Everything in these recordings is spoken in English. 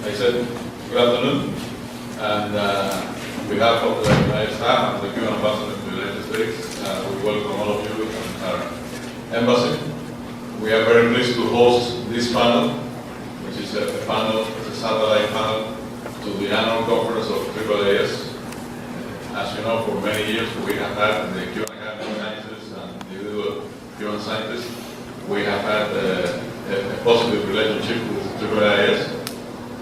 I said, good afternoon, and on behalf of the United Staff and the Cuban Ambassador to the United States, we welcome all of you at our embassy. We are very pleased to host this panel, which is a satellite panel to the annual conference of AAAS. As you know, for many years we have had the Cuban Academic Sciences and individual Cuban scientists. We have had a positive relationship with AAAS,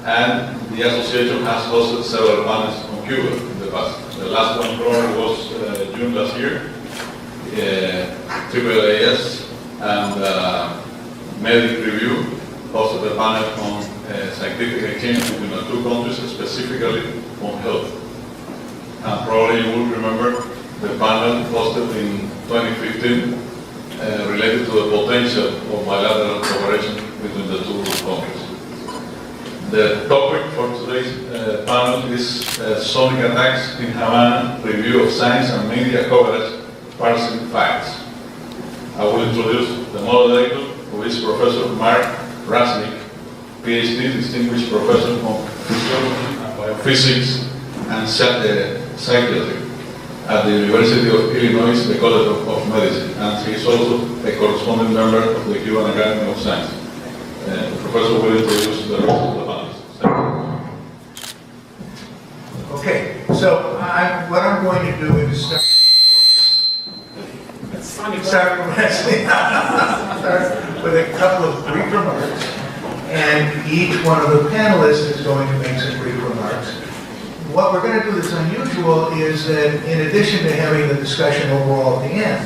and the association has hosted several panels on Cuba in the past. The last one probably was June last year. AAAS and Medic Review hosted a panel on scientific exchange between the two countries, specifically on health. And probably you will remember the panel hosted in 2015 related to the potential of bilateral cooperation between the two countries. The topic for today's panel is sonic attacks in Havana, review of science and media coverage, parsing facts. I will introduce the moderator, who is Professor Mark Rasnick, PhD, Distinguished Professor of Physiology and Biophysics and Psychiatry at the University of Illinois, the College of Medicine, and he is also a corresponding member of the Cuban Academy of Science. The professor will introduce the rest of the panelists. Okay, so what I'm going to do is start with a couple of brief remarks, and each one of the panelists is going to make some brief remarks. What we're going to do that's unusual is that in addition to having the discussion overall at the end,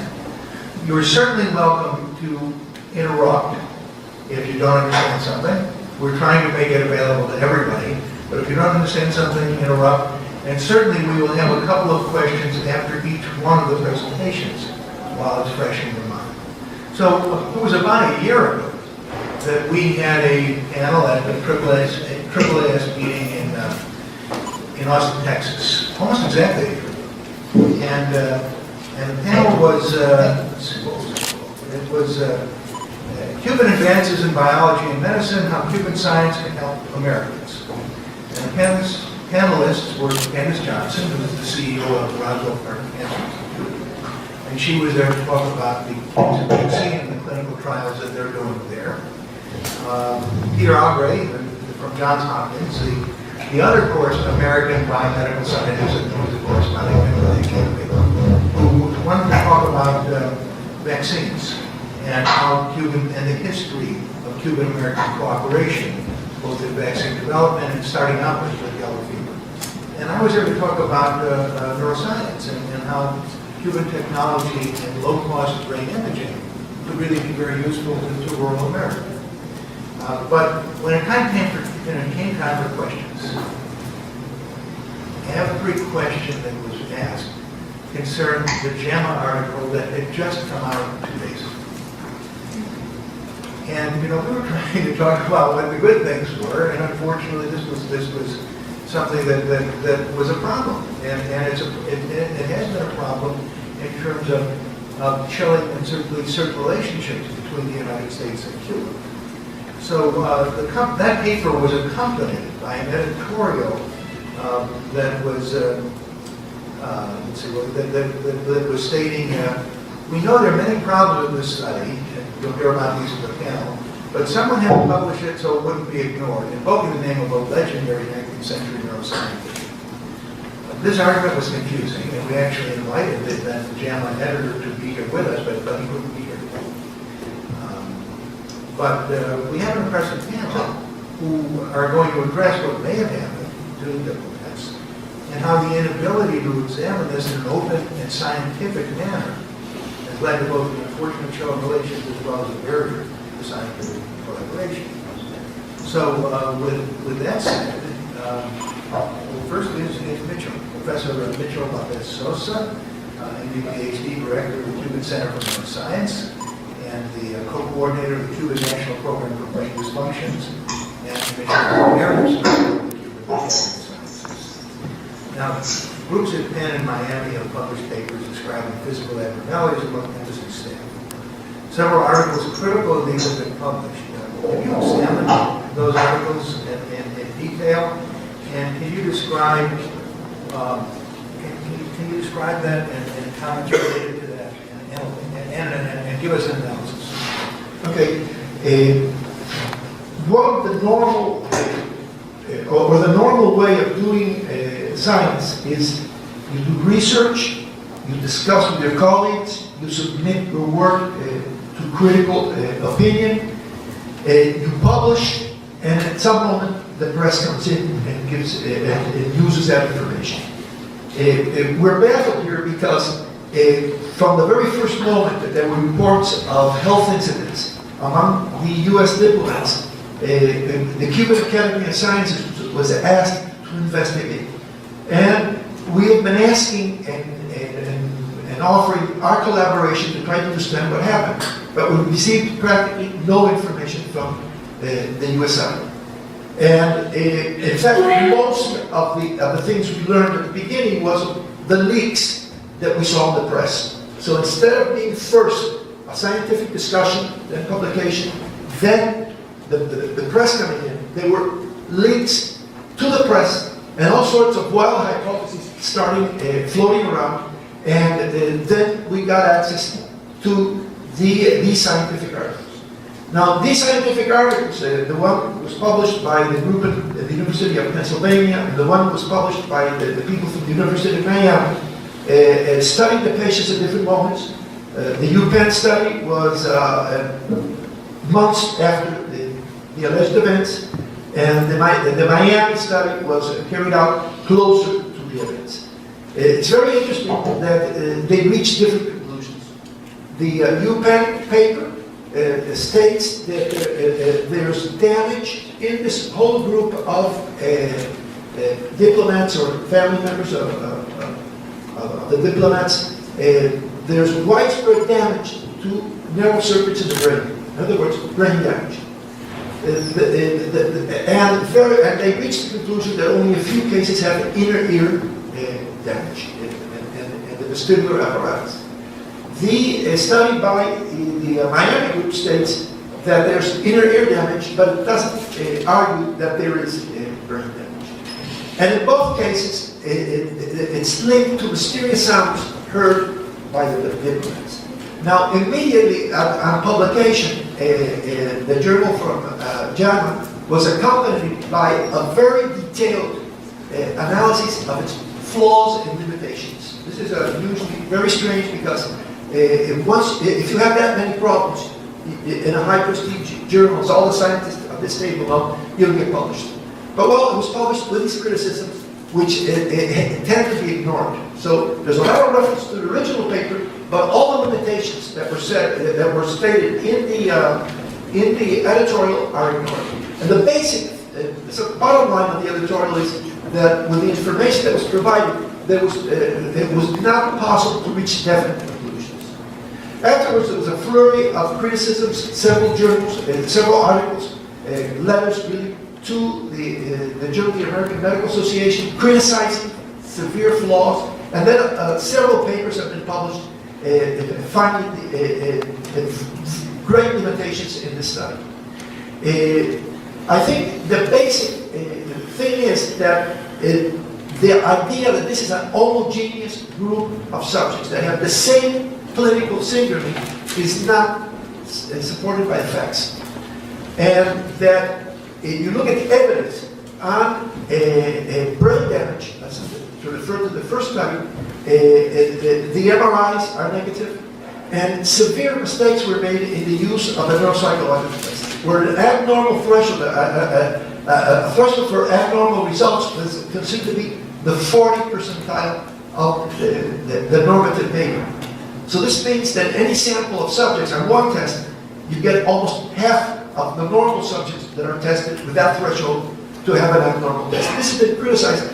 you're certainly welcome to interrupt if you don't understand something. We're trying to make it available to everybody, but if you don't understand something, interrupt. And certainly we will have a couple of questions after each one of the presentations while it's fresh in your mind. So it was about a year ago that we had a panel at the AAAS meeting in Austin, Texas, almost exactly a year ago. And the panel was, let's see, what was it called? It was Cuban Advances in Biology and Medicine, How Cuban Science Can Help Americans. And the panelists were Candace Johnson, who is the CEO of Roswell Park Cancer Institute. And she was there to talk about the vaccine and the clinical trials that they're doing there. Peter Aubrey from Johns Hopkins, the other American biomedical scientist, who was a corresponding member of the Academy, who wanted to talk about vaccines and how Cuban and the history of Cuban-American cooperation, both in vaccine development and starting out with yellow fever. And I was there to talk about neuroscience and how Cuban technology and low-cost brain imaging could really be very useful to rural America. But when it came time for questions, every question that was asked concerned the JAMA article that had just come out 2 days ago. And we were trying to talk about what the good things were, and unfortunately this was something that was a problem, and it has been a problem in terms of chilling and certain relationships between the United States and Cuba. So that paper was accompanied by an editorial that was that was stating, we know there are many problems with this study, and you'll hear about these in the panel, but someone had to publish it so it wouldn't be ignored, invoking the name of a legendary 19th century neuroscientist. This argument was confusing, and we actually invited the JAMA editor to be here with us, but he couldn't be here. But we have an impressive panel who are going to address what may have happened to the diplomats and how the inability to examine this in an open and scientific manner has led to both the unfortunate show of relations as well as a barrier to scientific collaboration. So with that said, first is Mitchell, Professor Mitchell Valdes-Sosa, MD PhD Director of the Cuban Center for Neuroscience, and the co-coordinator of the Cuban National Program for Brain Dysfunctions, and Commissioner Emeritus of the Cuban Academic Sciences. Now, groups at Penn and Miami have published papers describing physical abnormalities among embassy staff. Several articles critical of these have been published. Have you examined those articles in detail. And can you describe, can you describe that and comments related to that and give us an analysis? Okay. One of the normal, or the normal way of doing science is you do research, you discuss with your colleagues, you submit your work to critical opinion, you publish, and at some moment the press comes in and gives and uses that information. We're baffled here because from the very first moment that there were reports of health incidents among the U.S. diplomats, the Cuban Academy of Sciences was asked to investigate. And we have been asking and offering our collaboration to try to understand what happened. But we received practically no information from the U.S. side. And in fact, most of the things we learned at the beginning was the leaks that we saw in the press. So instead of being first a scientific discussion, then publication, then the press coming in, there were leaks to the press and all sorts of wild hypotheses starting floating around, and then we got access to these scientific articles. Now, these scientific articles, the one was published by the group at the University of Pennsylvania, and the one was published by the people from the University of Miami, studied the patients at different moments. The UPenn study was months after the alleged events, and the Miami study was carried out closer to the events. It's very interesting that they reached different conclusions. The UPenn paper states that there's damage in this whole group of diplomats or family members of the diplomats. There's widespread damage to nerve circuits in the brain. In other words, brain damage. And they reached the conclusion that only a few cases have inner ear damage in the vestibular apparatus. The study by the Miami group states that there's inner ear damage, but it doesn't argue that there is brain damage. And in both cases, it's linked to mysterious sounds heard by the diplomats. Now, immediately on publication, the journal from JAMA was accompanied by a very detailed analysis of its flaws and limitations. This is usually very strange because if you have that many problems in a high prestige journal, as all the scientists of this table know, you'll get published. But well, it was published with these criticisms, which tend to be ignored. So there's a lot of reference to the original paper, but all the limitations that were stated in the editorial are ignored. And the basic, the bottom line of the editorial is that with the information that was provided, it was not possible to reach definite conclusions. Afterwards, there was a flurry of criticisms, several journals, several articles, letters really to the Journal of the American Medical Association criticizing severe flaws, and then several papers have been published finding great limitations in this study. I think the basic thing is that the idea that this is an homogeneous group of subjects that have the same clinical syndrome is not supported by the facts. And that if you look at the evidence on brain damage, to refer to the first study, the MRIs are negative, and severe mistakes were made in the use of a neuropsychological test, where an abnormal threshold, a threshold for abnormal results was considered to be the 40th percentile of the normative data. So this means that any sample of subjects on one test, you get almost half of the normal subjects that are tested with that threshold to have an abnormal test. This has been criticized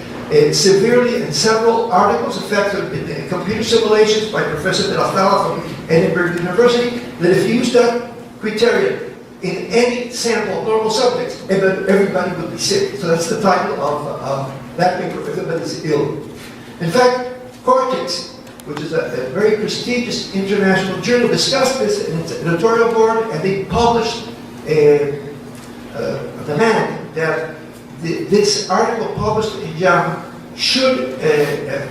severely in several articles. In fact, in computer simulations by Professor De La Sala from Edinburgh University, that if you use that criterion in any sample of normal subjects, everybody would be sick. So that's the title of that paper, Everybody's Ill. In fact, Cortex, which is a very prestigious international journal, discussed this in its editorial board, and they published a demand that this article published in JAMA should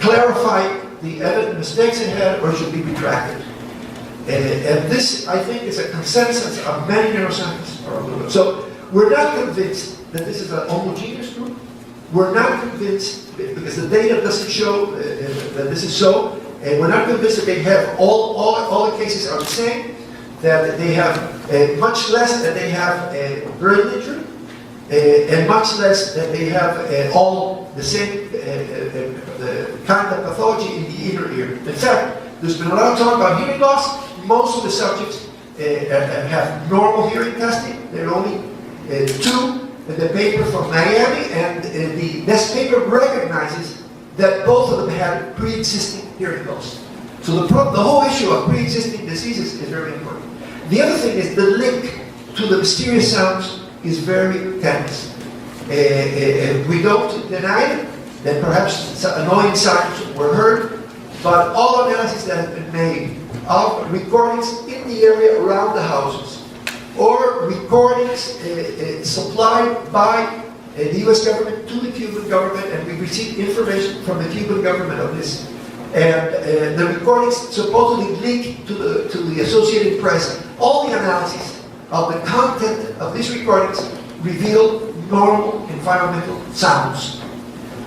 clarify the evident mistakes it had or should be retracted. And this, I think, is a consensus of many neuroscientists. So we're not convinced that this is a homogeneous group. We're not convinced, because the data doesn't show that this is so, and we're not convinced that they have all the cases are the same, that they have much less that they have brain injury, and much less that they have all the same kind of pathology in the inner ear. In fact, there's been a lot of talk about hearing loss. Most of the subjects have normal hearing testing. There are only 2 in the paper from Miami, and the next paper recognizes that both of them had pre-existing hearing loss. So the whole issue of pre-existing diseases is very important. The other thing is the link to the mysterious sounds is very tenuous. We don't deny it, that perhaps some annoying sounds were heard, but all analyses that have been made of recordings in the area around the houses, or recordings supplied by the US government to the Cuban government, and we received information from the Cuban government of this. And the recordings supposedly linked to the Associated Press. All the analyses of the content of these recordings reveal normal environmental sounds.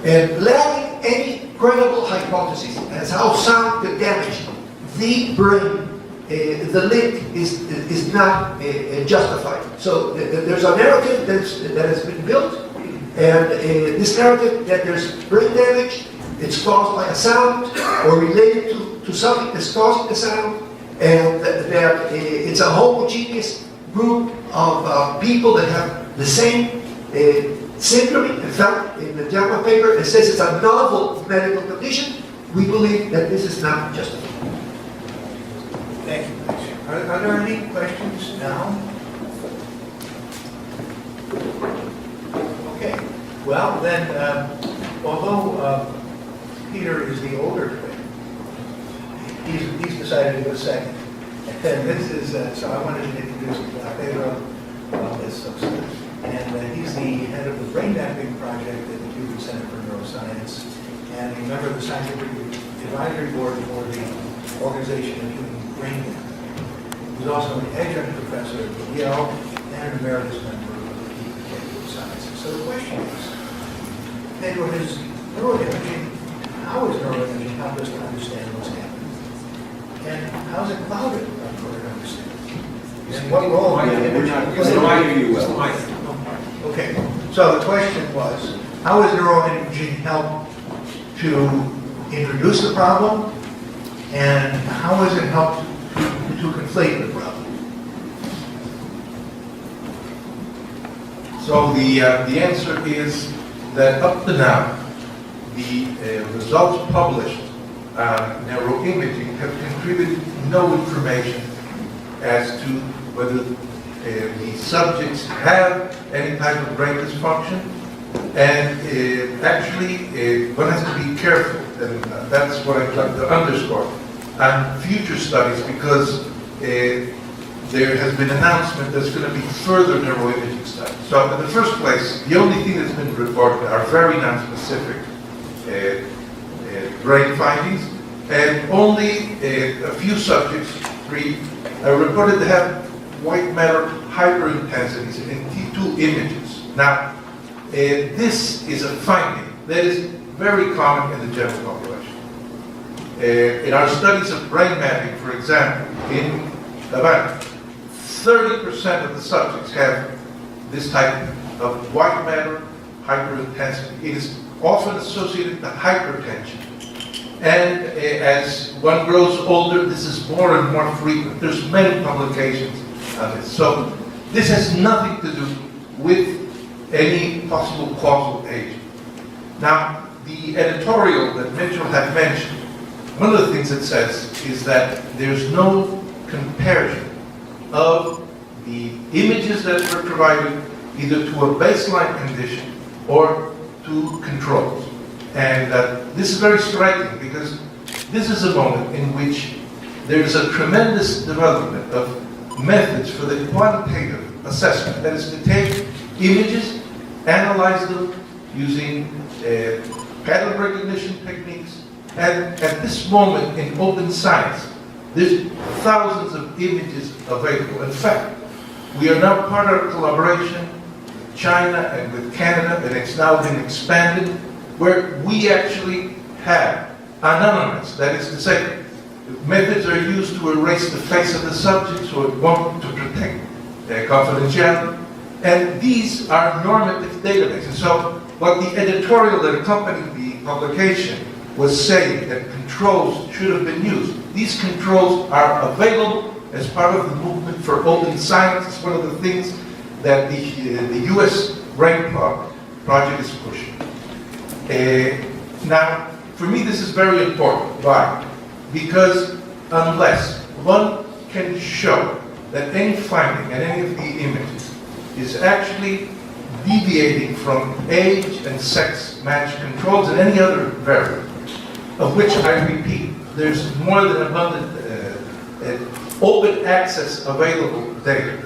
And lacking any credible hypothesis as how sound could damage the brain, the link is not justified. So there's a narrative that has been built, and this narrative that there's brain damage, it's caused by a sound or related to something that's causing the sound, and that it's a homogeneous group of people that have the same syndrome. In fact, in the JAMA paper, it says it's a novel medical condition. We believe that this is not justified. Thank you. Are there any questions now? Okay. Well, then, although Peter is the older twin, he's decided to go second. And this is, so I wanted to introduce Pedro Valdes-Sosa. And he's the head of the brain mapping project at the Cuban Center for Neuroscience, and a member of the scientific advisory board for the Organization of Human Brain Mapping. He's also an adjunct professor at Yale and an emeritus member of the Cuban Academy of Sciences. So the question is, Pedro, is neuroimaging, how is neuroimaging help us to understand what's happening? And how is it clouded in order to understand? And what role do imaging play? Okay, so the question was, how does neuroimaging help to introduce the problem, and how does it help to conflate the problem? So the answer is that up to now, the results published on neuroimaging have contributed no information as to whether the subjects have any type of brain dysfunction, and actually one has to be careful, and that's what I'd like to underscore on future studies, because there has been announcement there's going to be further neuroimaging studies. So in the first place, the only thing that's been reported are very non-specific brain findings, and only a few subjects, 3, are reported to have white matter hyperintensities in T2 images. Now, this is a finding that is very common in the general population. In our studies of brain mapping, for example, in Havana, 30% of the subjects have this type of white matter hyperintensity. It is often associated with hypertension. And as one grows older, this is more and more frequent. There's many publications on this. So this has nothing to do with any possible causal agent. Now, the editorial that Mitchell had mentioned, one of the things it says is that there's no comparison of the images that were provided either to a baseline condition or to controls. And this is very striking, because this is a moment in which there is a tremendous development of methods for the quantitative assessment. That is to take images, analyze them using pattern recognition techniques, and at this moment in open science, there's thousands of images available. In fact, we are now part of a collaboration with China and with Canada, and it's now been expanded, where we actually have anonymous, that is to say, methods are used to erase the face of the subject, so it won't to protect confidentiality. And these are normative databases. So what the editorial that accompanied the publication was saying that controls should have been used. These controls are available as part of the movement for open science. It's one of the things that the US RANK project is pushing. Now, for me, this is very important. Why? Because unless one can show that any finding and any of the images is actually deviating from age and sex match controls and any other variable, of which I repeat, there's more than abundant open access available data.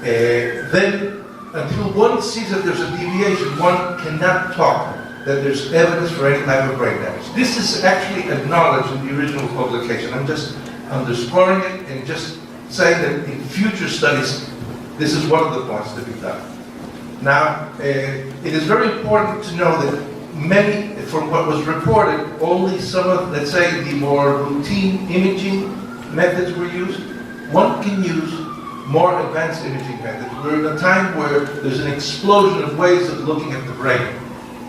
Then, until one sees that there's a deviation, one cannot talk that there's evidence for any type of brain damage. This is actually acknowledged in the original publication. I'm just underscoring it and just saying that in future studies, this is one of the points to be done. Now, it is very important to know that many, from what was reported, only some of, let's say, the more routine imaging methods were used. One can use more advanced imaging methods. We're in a time where there's an explosion of ways of looking at the brain.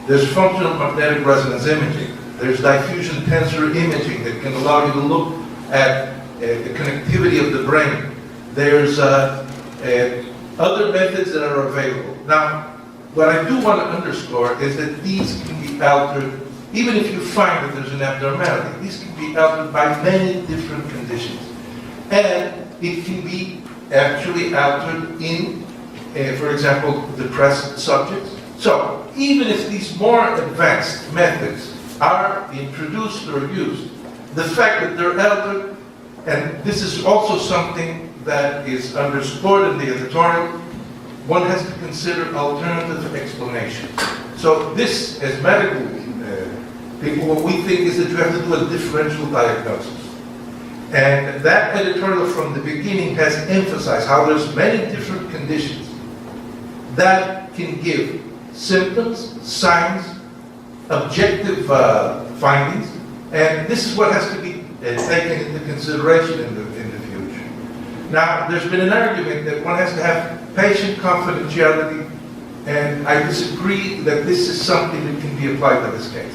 There's functional magnetic resonance imaging. There's diffusion tensor imaging that can allow you to look at the connectivity of the brain. There's other methods that are available. Now, what I do want to underscore is that these can be altered, even if you find that there's an abnormality, these can be altered by many different conditions. And it can be actually altered in, for example, depressed subjects. So, even if these more advanced methods are introduced or used, the fact that they're altered, and this is also something that is underscored in the editorial, one has to consider alternative explanations. So this, as medical people, what we think is that you have to do a differential diagnosis. And that editorial from the beginning has emphasized how there's many different conditions that can give symptoms, signs, objective findings, and this is what has to be taken into consideration in the future. Now, there's been an argument that one has to have patient confidentiality, and I disagree that this is something that can be applied to this case.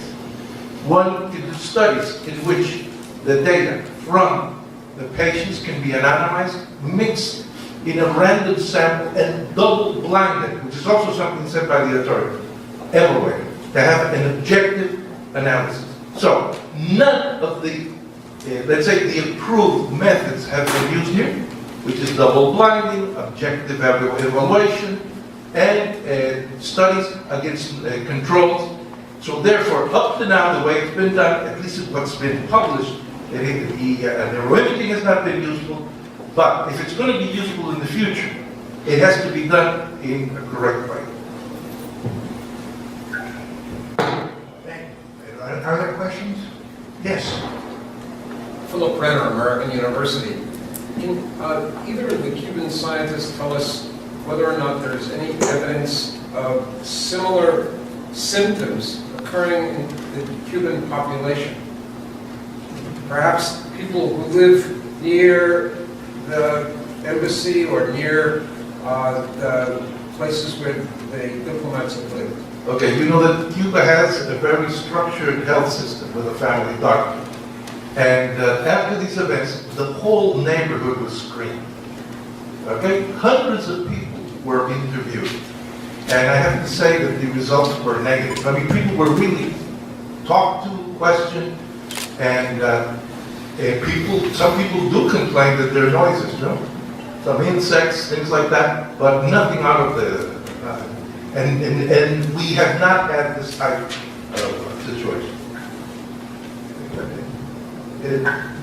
One can do studies in which the data from the patients can be anonymized, mixed in a random sample, and double-blinded, which is also something said by the authority, evaluated, to have an objective analysis. So, none of the, let's say, the approved methods have been used here, which is double-blinding, objective evaluation, and studies against controls. So therefore, up to now, the way it's been done, at least what's been published, the neuroimaging has not been useful, but if it's going to be useful in the future, it has to be done in a correct way. Are there questions? Yes. Philip Renner, American University. Can either of the Cuban scientists tell us whether or not there's any evidence of similar symptoms occurring in the Cuban population? Perhaps people who live near the embassy or near the places where the diplomats have lived. Okay, you know that Cuba has a very structured health system with a family doctor. And after these events, the whole neighborhood was screened. Okay? Hundreds of people were interviewed. And I have to say that the results were negative. I mean, people were really talked to, questioned, and some people do complain that there are noises, you know? Some insects, things like that, but nothing out of the, and we have not had this type of situation.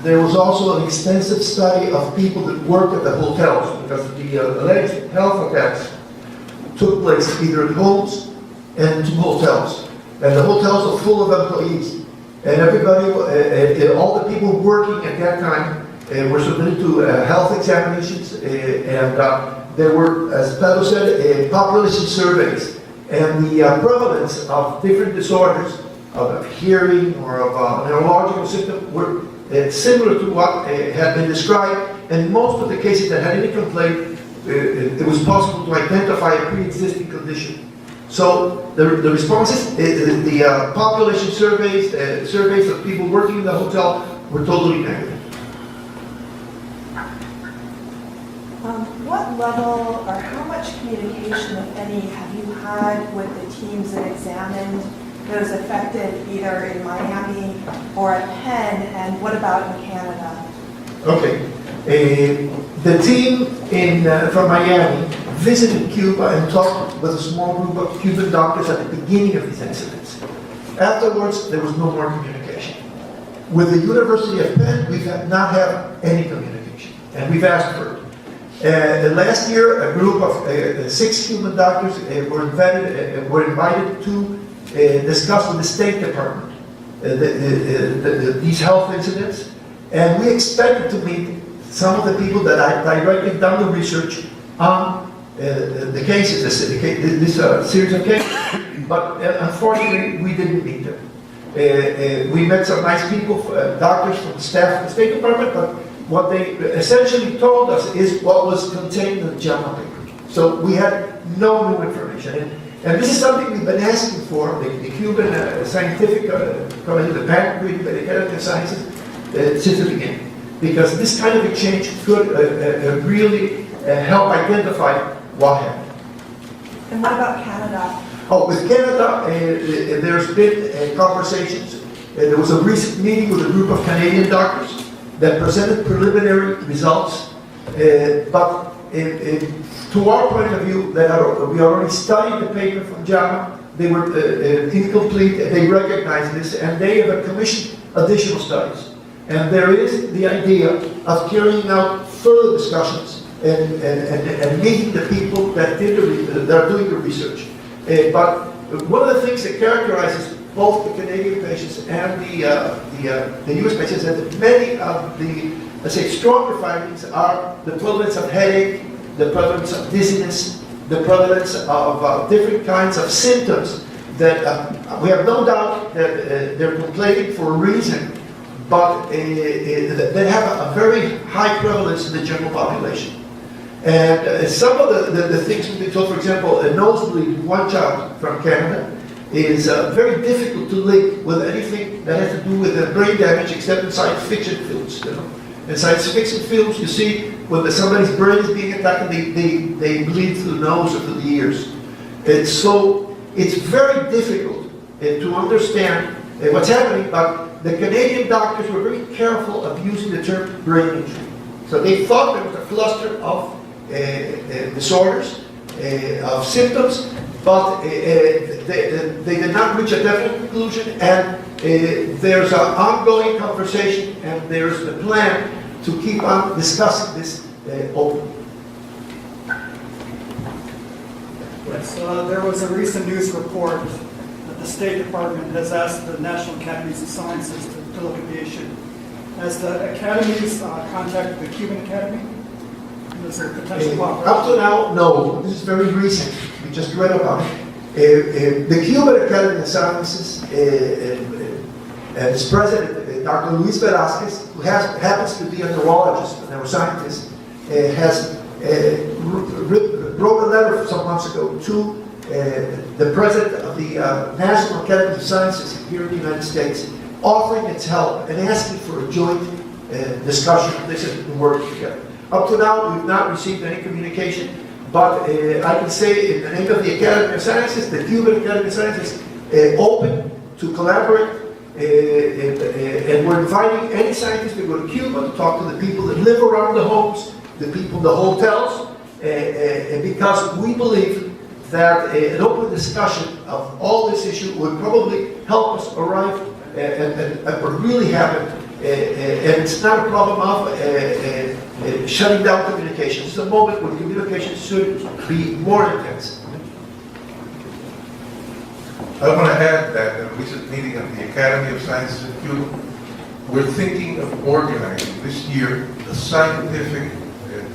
There was also an extensive study of people that worked at the hotels, because the alleged health attacks took place either at homes and to hotels. And the hotels are full of employees. And everybody, all the people working at that time were submitted to health examinations, and there were, as Pedro said, population surveys. And the prevalence of different disorders, of hearing or of neurological symptoms, were similar to what had been described. And most of the cases that had any complaint, it was possible to identify a pre-existing condition. So the responses, the population surveys, surveys of people working in the hotel were totally negative. What level or how much communication, if any, have you had with the teams that examined those affected either in Miami or at Penn, and what about in Canada? Okay. The team from Miami visited Cuba and talked with a small group of Cuban doctors at the beginning of these incidents. Afterwards, there was no more communication. With the University of Penn, we have not had any communication, and we've asked for it. Last year, a group of 6 Cuban doctors were invited to discuss with the State Department these health incidents, and we expected to meet some of the people that I directly done the research on the cases, this series of cases, but unfortunately, we didn't meet them. We met some nice people, doctors from the staff of the State Department, but what they essentially told us is what was contained in the JAMA paper. So we had no new information. And this is something we've been asking for, the Cuban Scientific Committee, the Patent Group, the Academy of Sciences, since the beginning. Because this kind of exchange could really help identify what happened. And what about Canada? Oh, with Canada, there's been conversations. There was a recent meeting with a group of Canadian doctors that presented preliminary results, but to our point of view, we already studied the paper from JAMA. They were incomplete, they recognize this, and they have commissioned additional studies. And there is the idea of carrying out further discussions and meeting the people that are doing the research. But one of the things that characterizes both the Canadian patients and the US patients is that many of the, let's say, stronger findings are the prevalence of headache, the prevalence of dizziness, the prevalence of different kinds of symptoms that we have no doubt that they're complaining for a reason, but they have a very high prevalence in the general population. And some of the things we've been told, for example, a nosebleed in one child from Canada is very difficult to link with anything that has to do with brain damage except in science fiction films. You know? In science fiction films, you see when somebody's brain is being attacked, they bleed through the nose or through the ears. And so it's very difficult to understand what's happening, but the Canadian doctors were very careful of using the term brain injury. So they thought there was a cluster of disorders, of symptoms, but they did not reach a definite conclusion, and there's an ongoing conversation, and there's the plan to keep on discussing this openly. Yes, there was a recent news report that the State Department has asked the National Academies of Sciences to look at the issue. Has the academies contacted the Cuban Academy? Is there potential cooperation? Up to now, no. This is very recent. We just read about it. The Cuban Academy of Sciences, its president, Dr. Luis Velázquez, who happens to be a neurologist, a neuroscientist, has wrote a letter some months ago to the president of the National Academy of Sciences here in the United States, offering its help and asking for a joint discussion of this and work together. Up to now, we've not received any communication, but I can say in the name of the Academy of Sciences, the Cuban Academy of Sciences, open to collaborate, and we're inviting any scientist to go to Cuba to talk to the people that live around the homes, the people in the hotels, because we believe that an open discussion of all this issue would probably help us arrive at what really happened. And it's not a problem of shutting down communication. It's a moment when communication should be more intense. I want to add that at a recent meeting of the Academy of Sciences in Cuba, we're thinking of organizing this year a scientific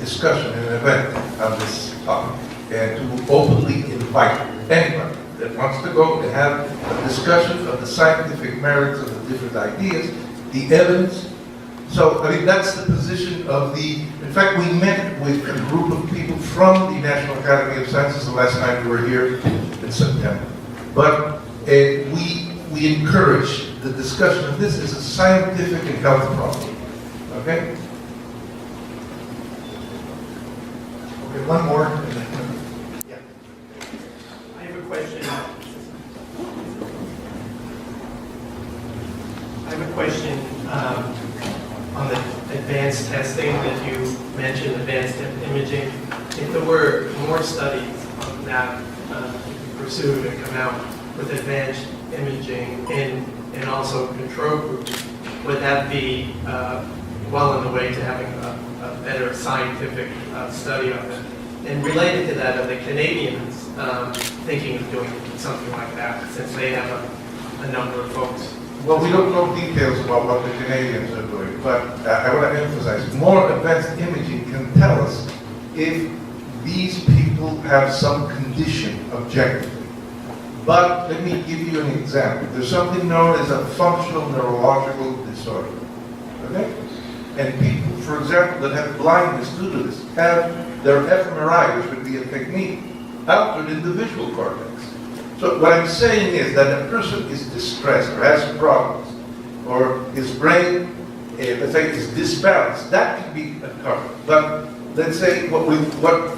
discussion and an event on this topic, and to openly invite anybody that wants to go and have a discussion of the scientific merits of the different ideas, the evidence. So, I mean, that's the position of in fact, we met with a group of people from the National Academy of Sciences the last time we were here in September. But we encourage the discussion of this as a scientific and health problem. Okay? Okay, one more. Yeah. I have a question. On the advanced testing that you mentioned, advanced imaging. If there were more studies on that pursued and come out with advanced imaging and also control groups, would that be well on the way to having a better scientific study of it? And related to that, are the Canadians thinking of doing something like that, since they have a number of folks? Well, we don't know details about what the Canadians are doing, but I want to emphasize, more advanced imaging can tell us if these people have some condition objectively. But let me give you an example. There's something known as a functional neurological disorder. Okay? And people, for example, that have blindness due to this, have their fMRI, which would be a technique, altered in the visual cortex. So what I'm saying is that a person is distressed or has problems, or his brain, let's say, is disbalanced. That can be a cause. But let's say what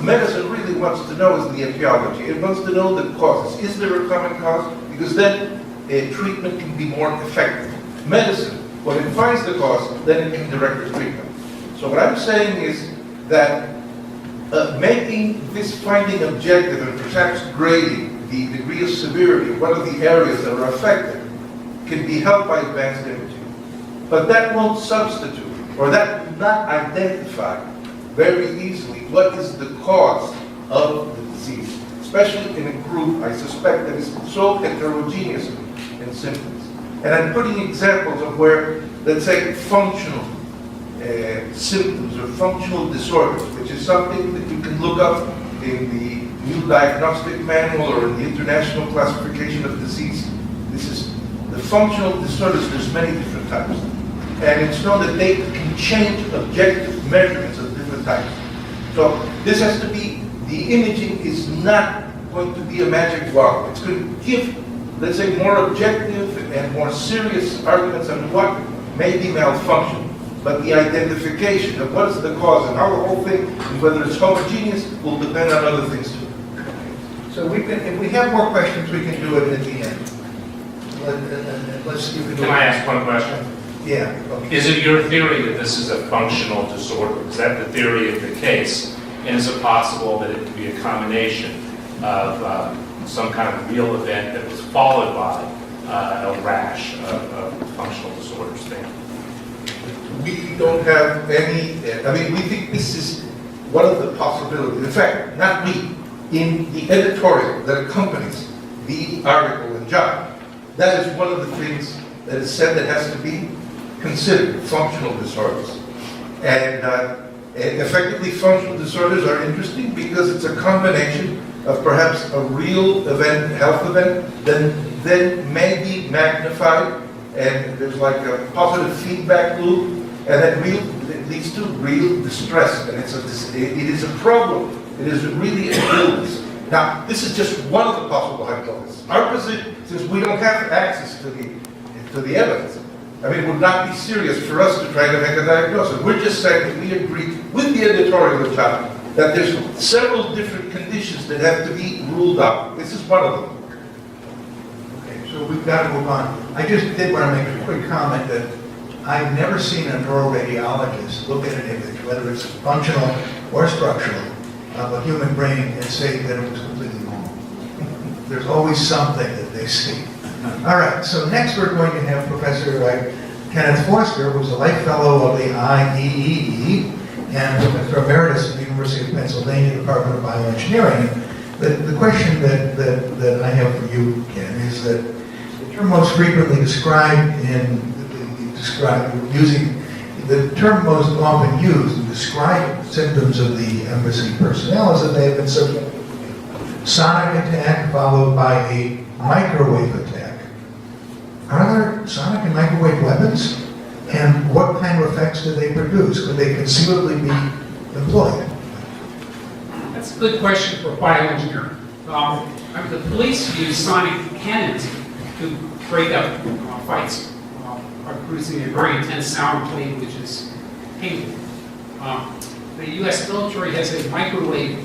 medicine really wants to know is the etiology. It wants to know the causes. Is there a common cause? Because then treatment can be more effective. Medicine, when it finds the cause, then it can direct the treatment. So what I'm saying is that making this finding objective and perhaps grading the degree of severity of one of the areas that are affected can be helped by advanced imaging. But that won't substitute, or that will not identify very easily what is the cause of the disease, especially in a group, I suspect, that is so heterogeneous in symptoms. And I'm putting examples of where, let's say, functional symptoms or functional disorders, which is something that you can look up in the new diagnostic manual or in the International Classification of Disease. This is the functional disorders. There's many different types. And it's known that they can change objective measurements of different types. So this has to be, the imaging is not going to be a magic wand. It's going to give, let's say, more objective and more serious arguments on what may be malfunction. But the identification of what is the cause and how the whole thing, and whether it's homogeneous, will depend on other things too. So if we have more questions, we can do it at the end. Let's, you can do Can I ask one question? Yeah. Okay. Is it your theory that this is a functional disorder? Is that the theory of the case? And is it possible that it could be a combination of some kind of real event that was followed by a rash of functional disorders? Thank you. We don't have any, I mean, we think this is one of the possibilities. In fact, not me, in the editorial that accompanies the article in John, that is one of the things that is said that has to be considered, functional disorders. And effectively, functional disorders are interesting because it's a combination of perhaps a real event, health event, then may be magnified, and there's like a positive feedback loop, and that it leads to real distress, and it is a problem. It is really an illness. Now, this is just one of the possible hypotheses. Our position, since we don't have access to the evidence, I mean, it would not be serious for us to try to make a diagnosis. We're just saying that we agree with the editorial of John that there's several different conditions that have to be ruled out. This is one of them. Okay, so we've got to move on. I just did want to make a quick comment that I've never seen a neuroradiologist look at an image, whether it's functional or structural, of a human brain and say that it was completely normal. There's always something that they see. All right, so next we're going to have Professor Kenneth Forster, who's a Life Fellow of the IEEE and Professor Emeritus at the University of Pennsylvania Department of Bioengineering. The question that I have for you, Ken, is that the term most frequently the term most often used to describe symptoms of the embassy personnel is that they have been subject to a sonic attack followed by a microwave attack. Are there sonic and microwave weapons? And what kind of effects do they produce? Could they conceivably be employed? That's a good question for a bioengineer. The police use sonic cannons to break up fights by producing a very intense sound wave, which is painful. The U.S. military has a microwave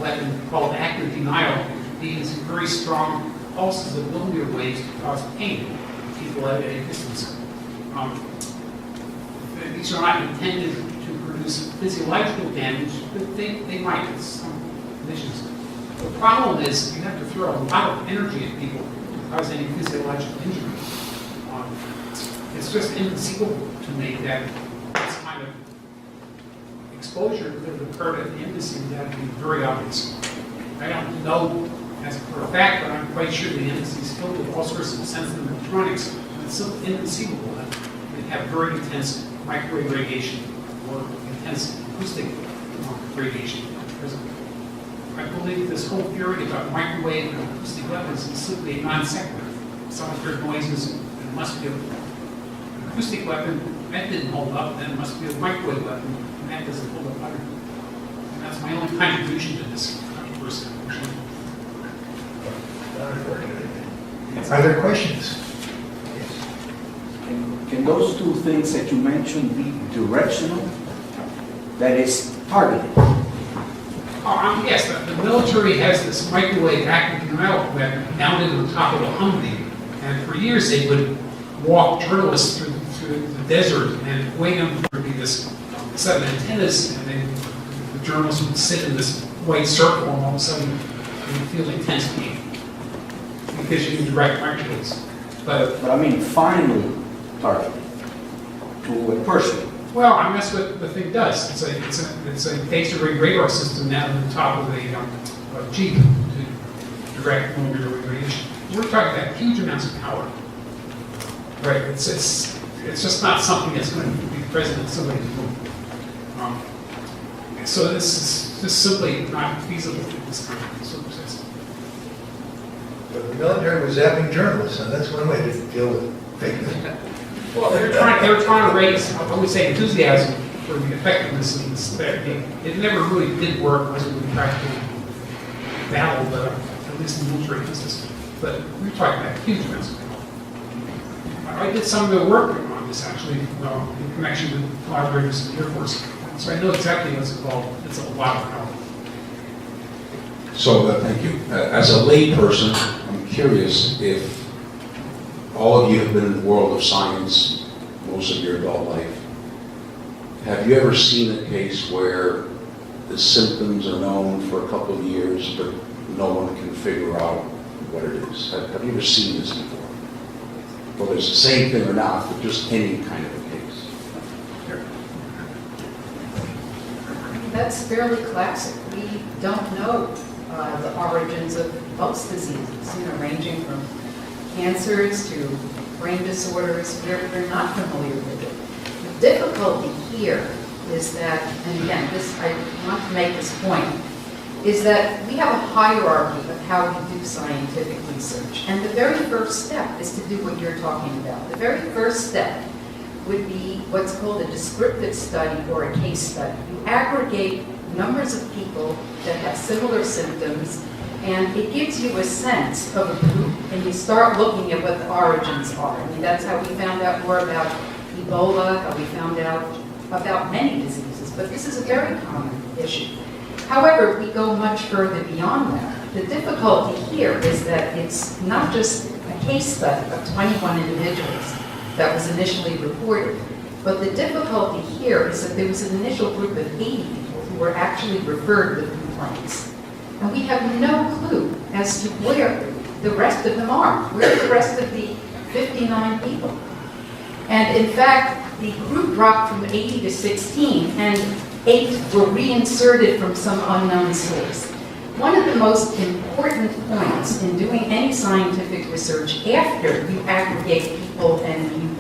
weapon called active denial, which means very strong pulses of millimeter waves to cause pain to people at a distance. These are not intended to produce physiological damage, but they might in some conditions. The problem is you have to throw a lot of energy at people to cause any physiological injury. It's just inconceivable to me that this kind of exposure that have occurred at the embassy would have to be very obvious. I don't know as for a fact, but I'm quite sure the embassy is filled with all sorts of sensitive electronics. And it's simply inconceivable that they have very intense microwave radiation or intense acoustic radiation. I believe this whole theory about microwave and acoustic weapons is simply a non sequitur. Someone heard noises, and it must be an acoustic weapon, that didn't hold up, then it must be a microwave weapon, and that doesn't hold up either. And that's my only contribution to this controversy. Are there questions? Can those two things that you mentioned be directional? That is targeted? Yes, the military has this microwave active denial weapon mounted on top of a Humvee, and for years they would walk journalists through the desert and wing them. There would be this set of antennas, and then the journalists would sit in this white circle, and all of a sudden you would feel intense pain because you can direct microwaves. But I mean, finally targeted to a person. Well, that's what the thing does. It's a phased-array radar system now on the top of a Jeep to direct millimeter wave radiation. We're talking about huge amounts of power, right? It's just not something that's going to be present in somebody's room. So this is just simply not feasible in this kind of circumstance. But the military was zapping journalists, and that's one way to deal with fake news. Well, they were trying to raise, I would say, enthusiasm for the effectiveness of this technique. It never really did work, wasn't really practical battle, but at least in the military business. But we're talking about huge amounts of power. I did some of the work on this actually in connection with collaborators in the Air Force, so I know exactly what's involved. It's a lot of power. So, thank you. As a lay person, I'm curious if all of you have been in the world of science most of your adult life. Have you ever seen a case where the symptoms are known for a couple of years, but no one can figure out what it is? Have you ever seen this before? Whether it's the same thing or not, but just any kind of a case. That's fairly classic. We don't know the origins of most diseases, ranging from cancers to brain disorders. We're not familiar with it. The difficulty here is that, and again, I want to make this point, is that we have a hierarchy of how we do scientific research. And the very first step is to do what you're talking about. The very first step would be what's called a descriptive study or a case study. You aggregate numbers of people that have similar symptoms, and it gives you a sense of a group, and you start looking at what the origins are. I mean, that's how we found out more about Ebola, how we found out about many diseases, but this is a very common issue. However, we go much further beyond that. The difficulty here is that it's not just a case study of 21 individuals that was initially reported, but the difficulty here is that there was an initial group of 80 people who were actually referred with complaints. And we have no clue as to where the rest of them are. Where are the rest of the 59 people? And in fact, the group dropped from 80 to 16, and 8 were reinserted from some unknown source. One of the most important points in doing any scientific research after you aggregate people and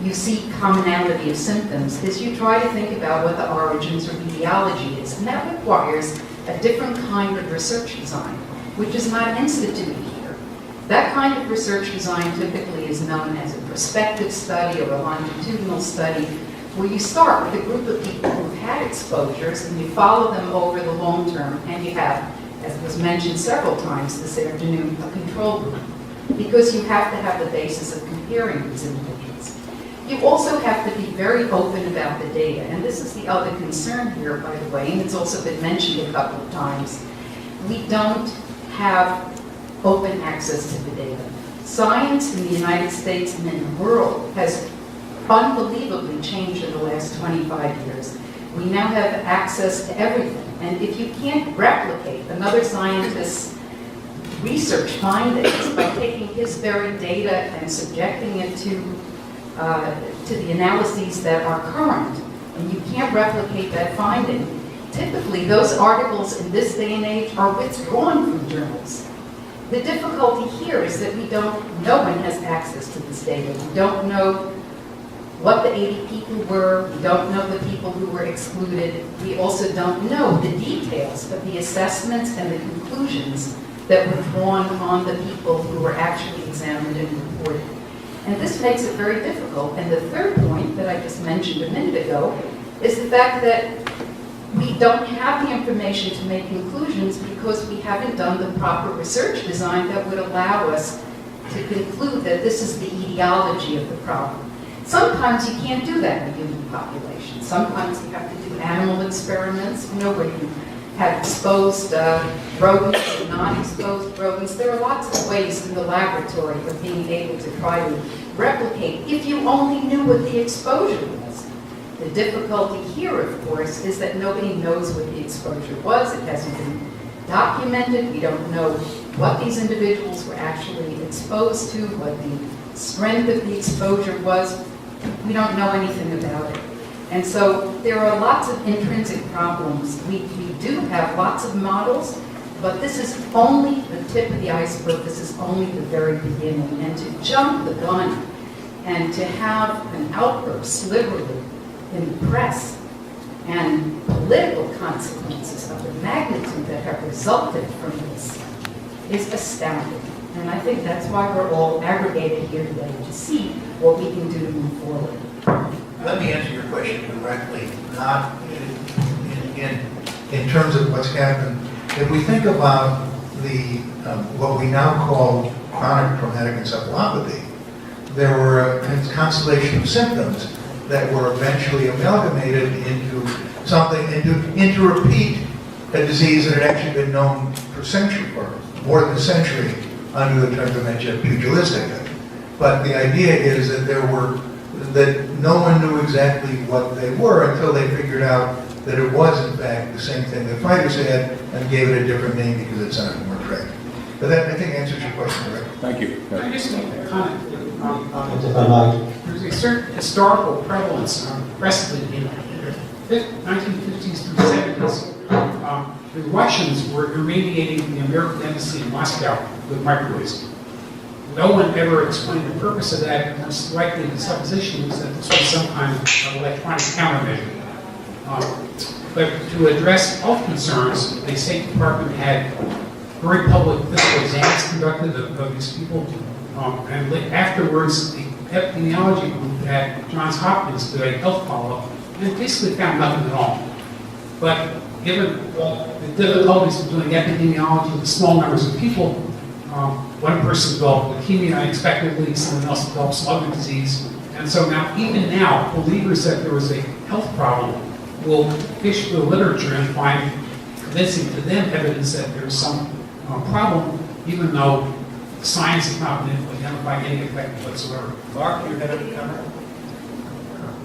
you see commonality of symptoms is you try to think about what the origins or etiology is. And that requires a different kind of research design, which is not instituted here. That kind of research design typically is known as a prospective study or a longitudinal study, where you start with a group of people who've had exposures and you follow them over the long term, and you have, as was mentioned several times this afternoon, a control group, because you have to have the basis of comparing these individuals. You also have to be very open about the data, and this is the other concern here, by the way, and it's also been mentioned a couple of times. We don't have open access to the data. Science in the United States and in the world has unbelievably changed in the last 25 years. We now have access to everything, and if you can't replicate another scientist's research findings by taking his very data and subjecting it to the analyses that are current, and you can't replicate that finding, typically those articles in this day and age are withdrawn from journals. The difficulty here is that no one has access to this data. We don't know what the 80 people were. We don't know the people who were excluded. We also don't know the details of the assessments and the conclusions that were drawn on the people who were actually examined and reported. And this makes it very difficult. And the third point that I just mentioned a minute ago is the fact that we don't have the information to make conclusions because we haven't done the proper research design that would allow us to conclude that this is the etiology of the problem. Sometimes you can't do that in the human population. Sometimes you have to do animal experiments, where you have exposed rodents or non-exposed rodents. There are lots of ways in the laboratory of being able to try to replicate if you only knew what the exposure was. The difficulty here, of course, is that nobody knows what the exposure was. It hasn't been documented. We don't know what these individuals were actually exposed to, what the strength of the exposure was. We don't know anything about it. And so there are lots of intrinsic problems. We do have lots of models, but this is only the tip of the iceberg. This is only the very beginning. And to jump the gun and to have an outburst literally in the press and political consequences of the magnitude that have resulted from this is astounding. And I think that's why we're all aggregated here today, to see what we can do to move forward. Let me answer your question directly, not in terms of what's happened. If we think about what we now call chronic traumatic encephalopathy, there were a constellation of symptoms that were eventually amalgamated into something, and to repeat a disease that had actually been known for centuries, or more than a century, under the term dementia pugilistica. But the idea is that that no one knew exactly what they were until they figured out that it was, in fact, the same thing that fighters had, and gave it a different name because it sounded more attractive. But that, I think, answers your question correctly. Thank you. Can I just make a comment? If I might. There's a certain historical prevalence precedent in the 1950s through 70s. The Russians were irradiating the American embassy in Moscow with microwaves. No one ever explained the purpose of that. Most likely the supposition was that this was some kind of electronic countermeasure. But to address health concerns, the State Department had very public physical exams conducted of these people. And afterwards, the epidemiology group at Johns Hopkins did a health follow-up and basically found nothing at all. But given the difficulties of doing epidemiology with small numbers of people, one person developed leukemia unexpectedly, someone else developed some other disease. And so now, even now, believers that there was a health problem will fish through the literature and find convincing to them evidence that there's some problem, even though science has not been able to identify any effect whatsoever. Mark, you had a comment?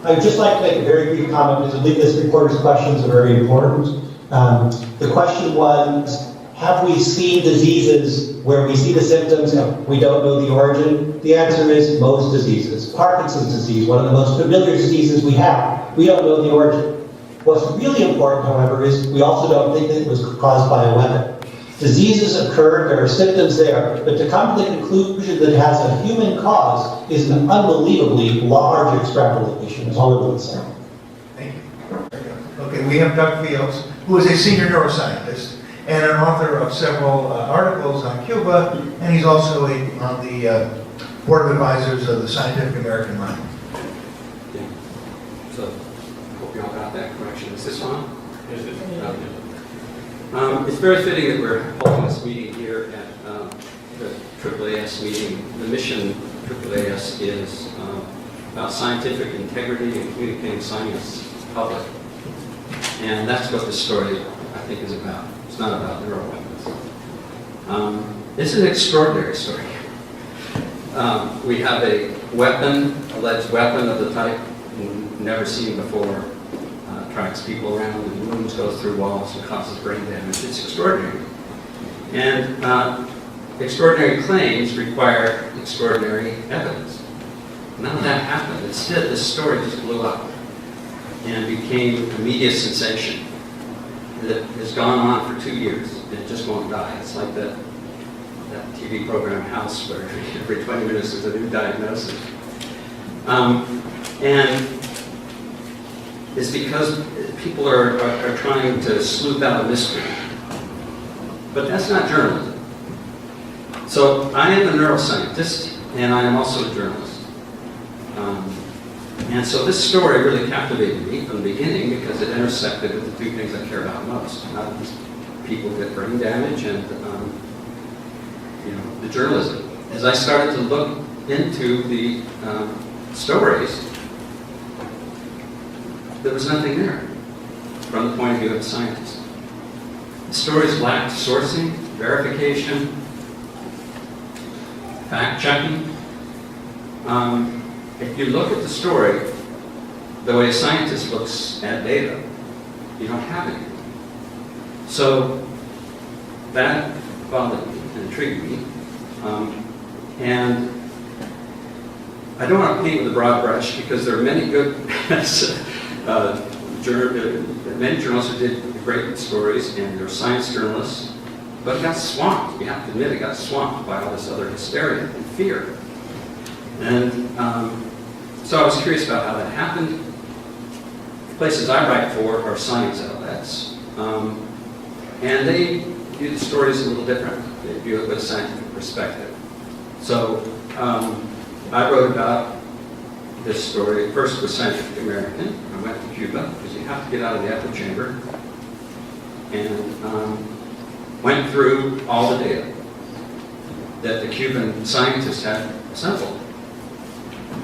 I'd just like to make a very brief comment because I believe this reporter's questions are very important. The question was, have we seen diseases where we see the symptoms and we don't know the origin? The answer is most diseases. Parkinson's disease, one of the most familiar diseases we have, we don't know the origin. What's really important, however, is we also don't think that it was caused by a weapon. Diseases occur, there are symptoms there, but to come to the conclusion that it has a human cause is an unbelievably large extrapolation, is all I would say. Thank you. Okay, we have Doug Fields, who is a senior neuroscientist and an author of several articles on Cuba, and he's also on the Board of Advisors of the Scientific American Mind. Yeah. So, hope you all got that correction. Is this on? Is it? It's very fitting that we're holding this meeting here at the AAAS meeting. The mission of AAAS is about scientific integrity and communicating science to the public. And that's what this story, I think, is about. It's not about neuroweapons. It's an extraordinary story. We have a weapon, alleged weapon of the type never seen before. Tracks people around and wounds, goes through walls and causes brain damage. It's extraordinary. And extraordinary claims require extraordinary evidence. None of that happened. Instead, this story just blew up and became a media sensation that has gone on for 2 years and it just won't die. It's like that TV program House where every 20 minutes there's a new diagnosis. And it's because people are trying to sleuth out a mystery. But that's not journalism. So I am a neuroscientist, and I am also a journalist. And so this story really captivated me from the beginning because it intersected with the two things I care about most. How these people get brain damage and the journalism. As I started to look into the stories, there was nothing there from the point of view of a scientist. The stories lacked sourcing, verification, fact-checking. If you look at the story, the way a scientist looks at data, you don't have it. So that bothered me and intrigued me. And I don't want to paint with a broad brush because there are many good many journalists who did great stories, and there are science journalists, but it got swamped. You have to admit it got swamped by all this other hysteria and fear. And so I was curious about how that happened. The places I write for are science outlets, and they view the stories a little different. They view it with a scientific perspective. So I wrote about this story first with Scientific American. I went to Cuba because you have to get out of the echo chamber, and went through all the data that the Cuban scientists had assembled.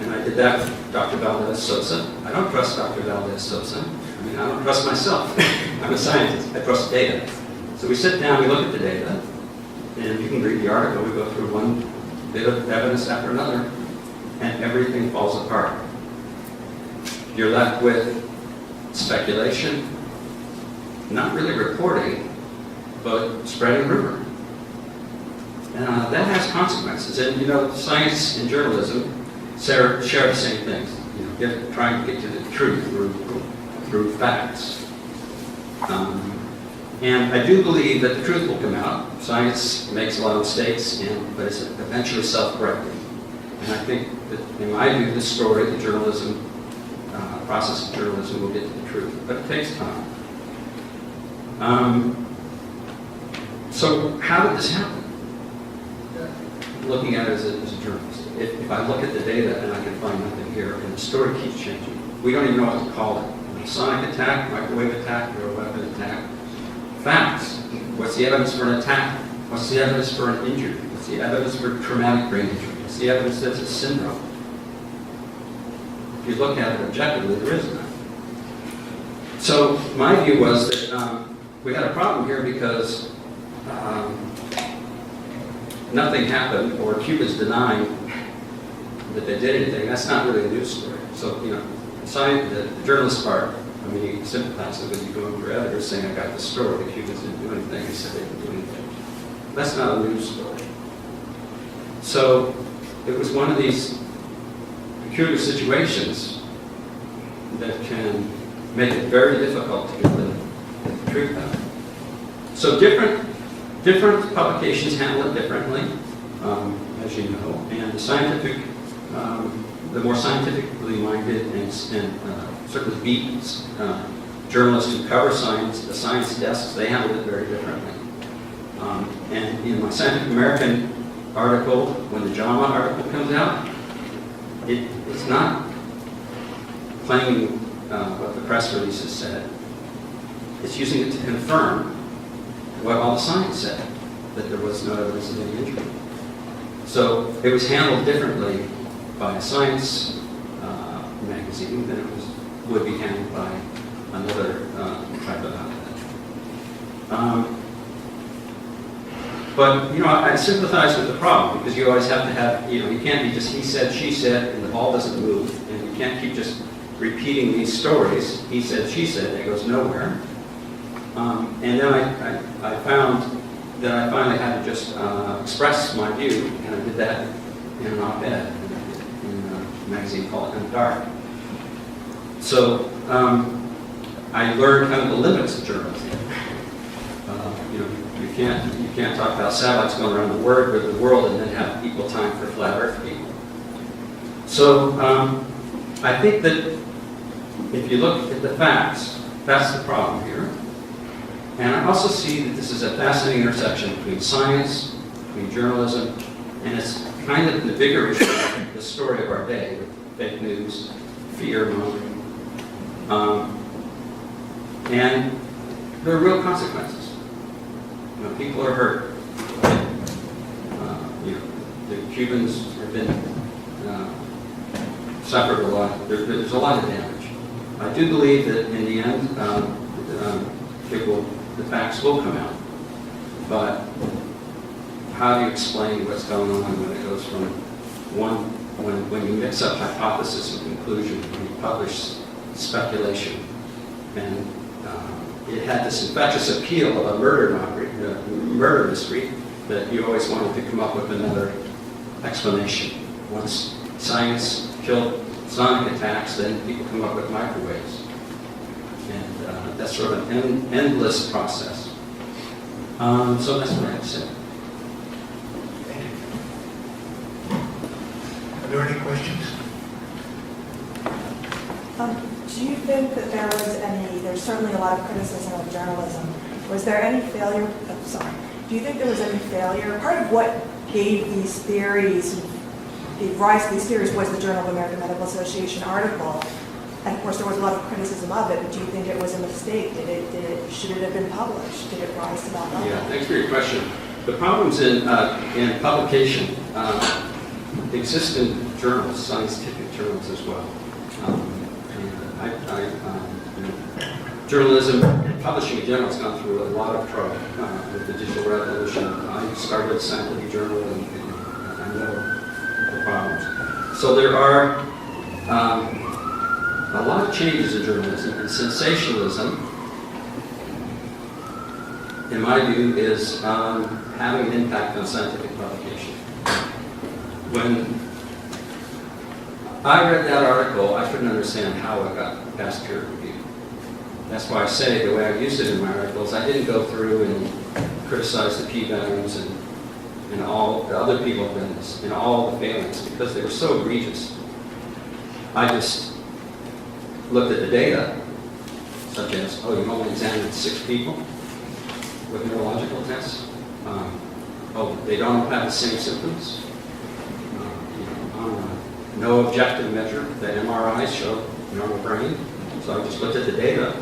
And I did that with Dr. Valdes-Sosa. I don't trust Dr. Valdes-Sosa. I mean, I don't trust myself. I'm a scientist. I trust data. So we sit down, we look at the data, and you can read the article. We go through one bit of evidence after another, and everything falls apart. You're left with speculation, not really reporting, but spreading rumor. And that has consequences. And science and journalism share the same things. Trying to get to the truth through facts. And I do believe that the truth will come out. Science makes a lot of mistakes, but it's eventually self-correcting. And I think that, in my view, this story, the journalism, process of journalism will get to the truth. But it takes time. So how did this happen? Looking at it as a journalist. If I look at the data and I can find nothing here, and the story keeps changing. We don't even know what to call it. Sonic attack, microwave attack, or a weapon attack. Facts. What's the evidence for an attack? What's the evidence for an injury? What's the evidence for traumatic brain injury? What's the evidence that it's a syndrome? If you look at it objectively, there is none. So my view was that we had a problem here because nothing happened, or Cuba's denying that they did anything. That's not really a news story. So, the journalist part, you sympathize with you going to your editor saying, I got the story, the Cubans didn't do anything, he said they didn't do anything. That's not a news story. So, it was one of these peculiar situations that can make it very difficult to get the truth out. So different different publications handle it differently, as you know, and the scientific, the more scientifically minded and certainly beat journalists who cover science, the science desks, they handle it very differently. And in my Scientific American article, when the JAMA article comes out, it's not claiming what the press releases said. It's using it to confirm what all the science said, that there was no evidence of any injury. So it was handled differently by a science magazine than it would be handled by another type of outlet. But, I sympathize with the problem, because you always have to have, you can't be just he said, she said, and the ball doesn't move, and you can't keep just repeating these stories, he said, she said, that goes nowhere. And then I found that I finally had to just express my view, and I did that in an op-ed in a magazine called In the Dark. So I learned kind of the limits of journalism. You can't talk about satellites going around the world and then have equal time for flat Earth people. So I think that if you look at the facts, that's the problem here. And I also see that this is a fascinating intersection between science, between journalism, and it's kind of the bigger issue, the story of our day, with fake news, fear-mongering. And there are real consequences. People are hurt. The Cubans have been suffered a lot. There's a lot of damage. I do believe that in the end, the facts will come out. But how do you explain what's going on when it goes from when you mix up hypothesis and conclusion, when you publish speculation, and it had this infectious appeal of a murder mystery that you always wanted to come up with another explanation. Once science killed sonic attacks, then people come up with microwaves. And that's sort of an endless process. So that's what I have to say. Are there any questions? Do you think that there's certainly a lot of criticism of journalism. Was there any failure, do you think there was any failure? Part of what gave rise to these theories was the Journal of American Medical Association article. And of course there was a lot of criticism of it, but do you think it was a mistake? Should it have been published? Did it rise to that level? Yeah, thanks for your question. The problems in publication exist in journals, scientific journals as well. Journalism and publishing in general has gone through a lot of trouble with the digital revolution. I started a scientific journal and I know the problems. So there are a lot of changes in journalism, and sensationalism, in my view, is having an impact on scientific publication. When I read that article, I couldn't understand how it got past peer review. That's why I say the way I used it in my articles, I didn't go through and criticize the p-values and all the other people have done this, and all the failings, because they were so egregious. I just looked at the data, such as, you only examined 6 people with neurological tests. They don't have the same symptoms. No objective measure. The MRIs show normal brain. So I just looked at the data.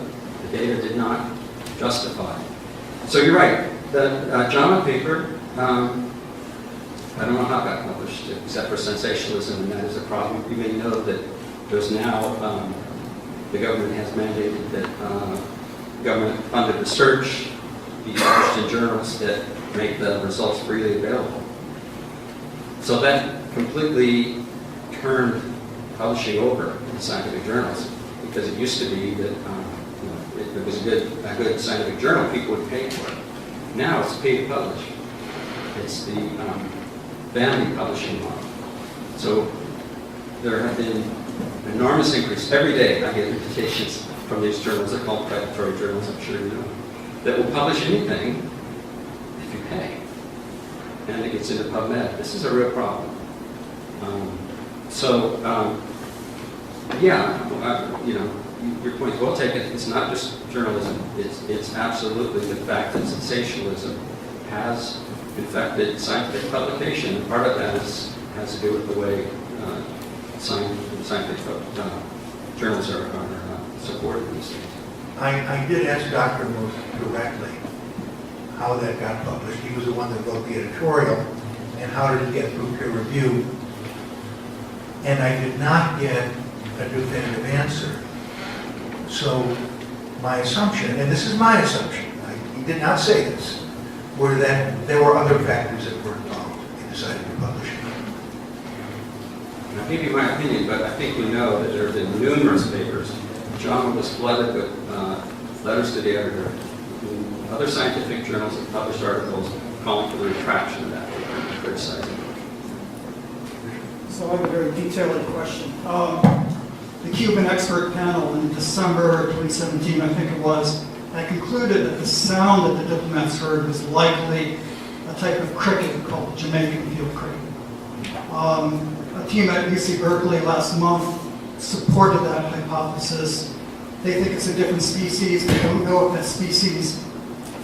The data did not justify. So you're right. The JAMA paper, I don't know how it got published, except for sensationalism, and that is a problem. You may know that there's now, the government has mandated that government-funded research be published in journals that make the results freely available. So that completely turned publishing over in scientific journals, because it used to be that if it was a good scientific journal, people would pay for it. Now it's pay to publish. It's the vanity publishing model. So there have been enormous increase. Every day I get invitations from these journals, they're called predatory journals, I'm sure you know, that will publish anything if you pay. And it gets into PubMed. This is a real problem. Your point's well taken. It's not just journalism. It's absolutely the fact that sensationalism has infected scientific publication. And part of that has to do with the way scientific journals are supported these days. I did ask Dr. Moose directly how that got published. He was the one that wrote the editorial, and how did it get through peer review. And I did not get a definitive answer. So my assumption, and this is my assumption, he did not say this, were that there were other factors that were involved in deciding to publish it. I'll give you my opinion, but I think we know that there have been numerous papers. John was flooded with letters to the editor. Other scientific journals have published articles calling for the retraction of that paper and criticizing it. So I have a very detailed question. The Cuban expert panel in December 2017, I think it was, had concluded that the sound that the diplomats heard was likely a type of cricket called Jamaican field cricket. A team at UC Berkeley last month supported that hypothesis. They think it's a different species. They don't know if that species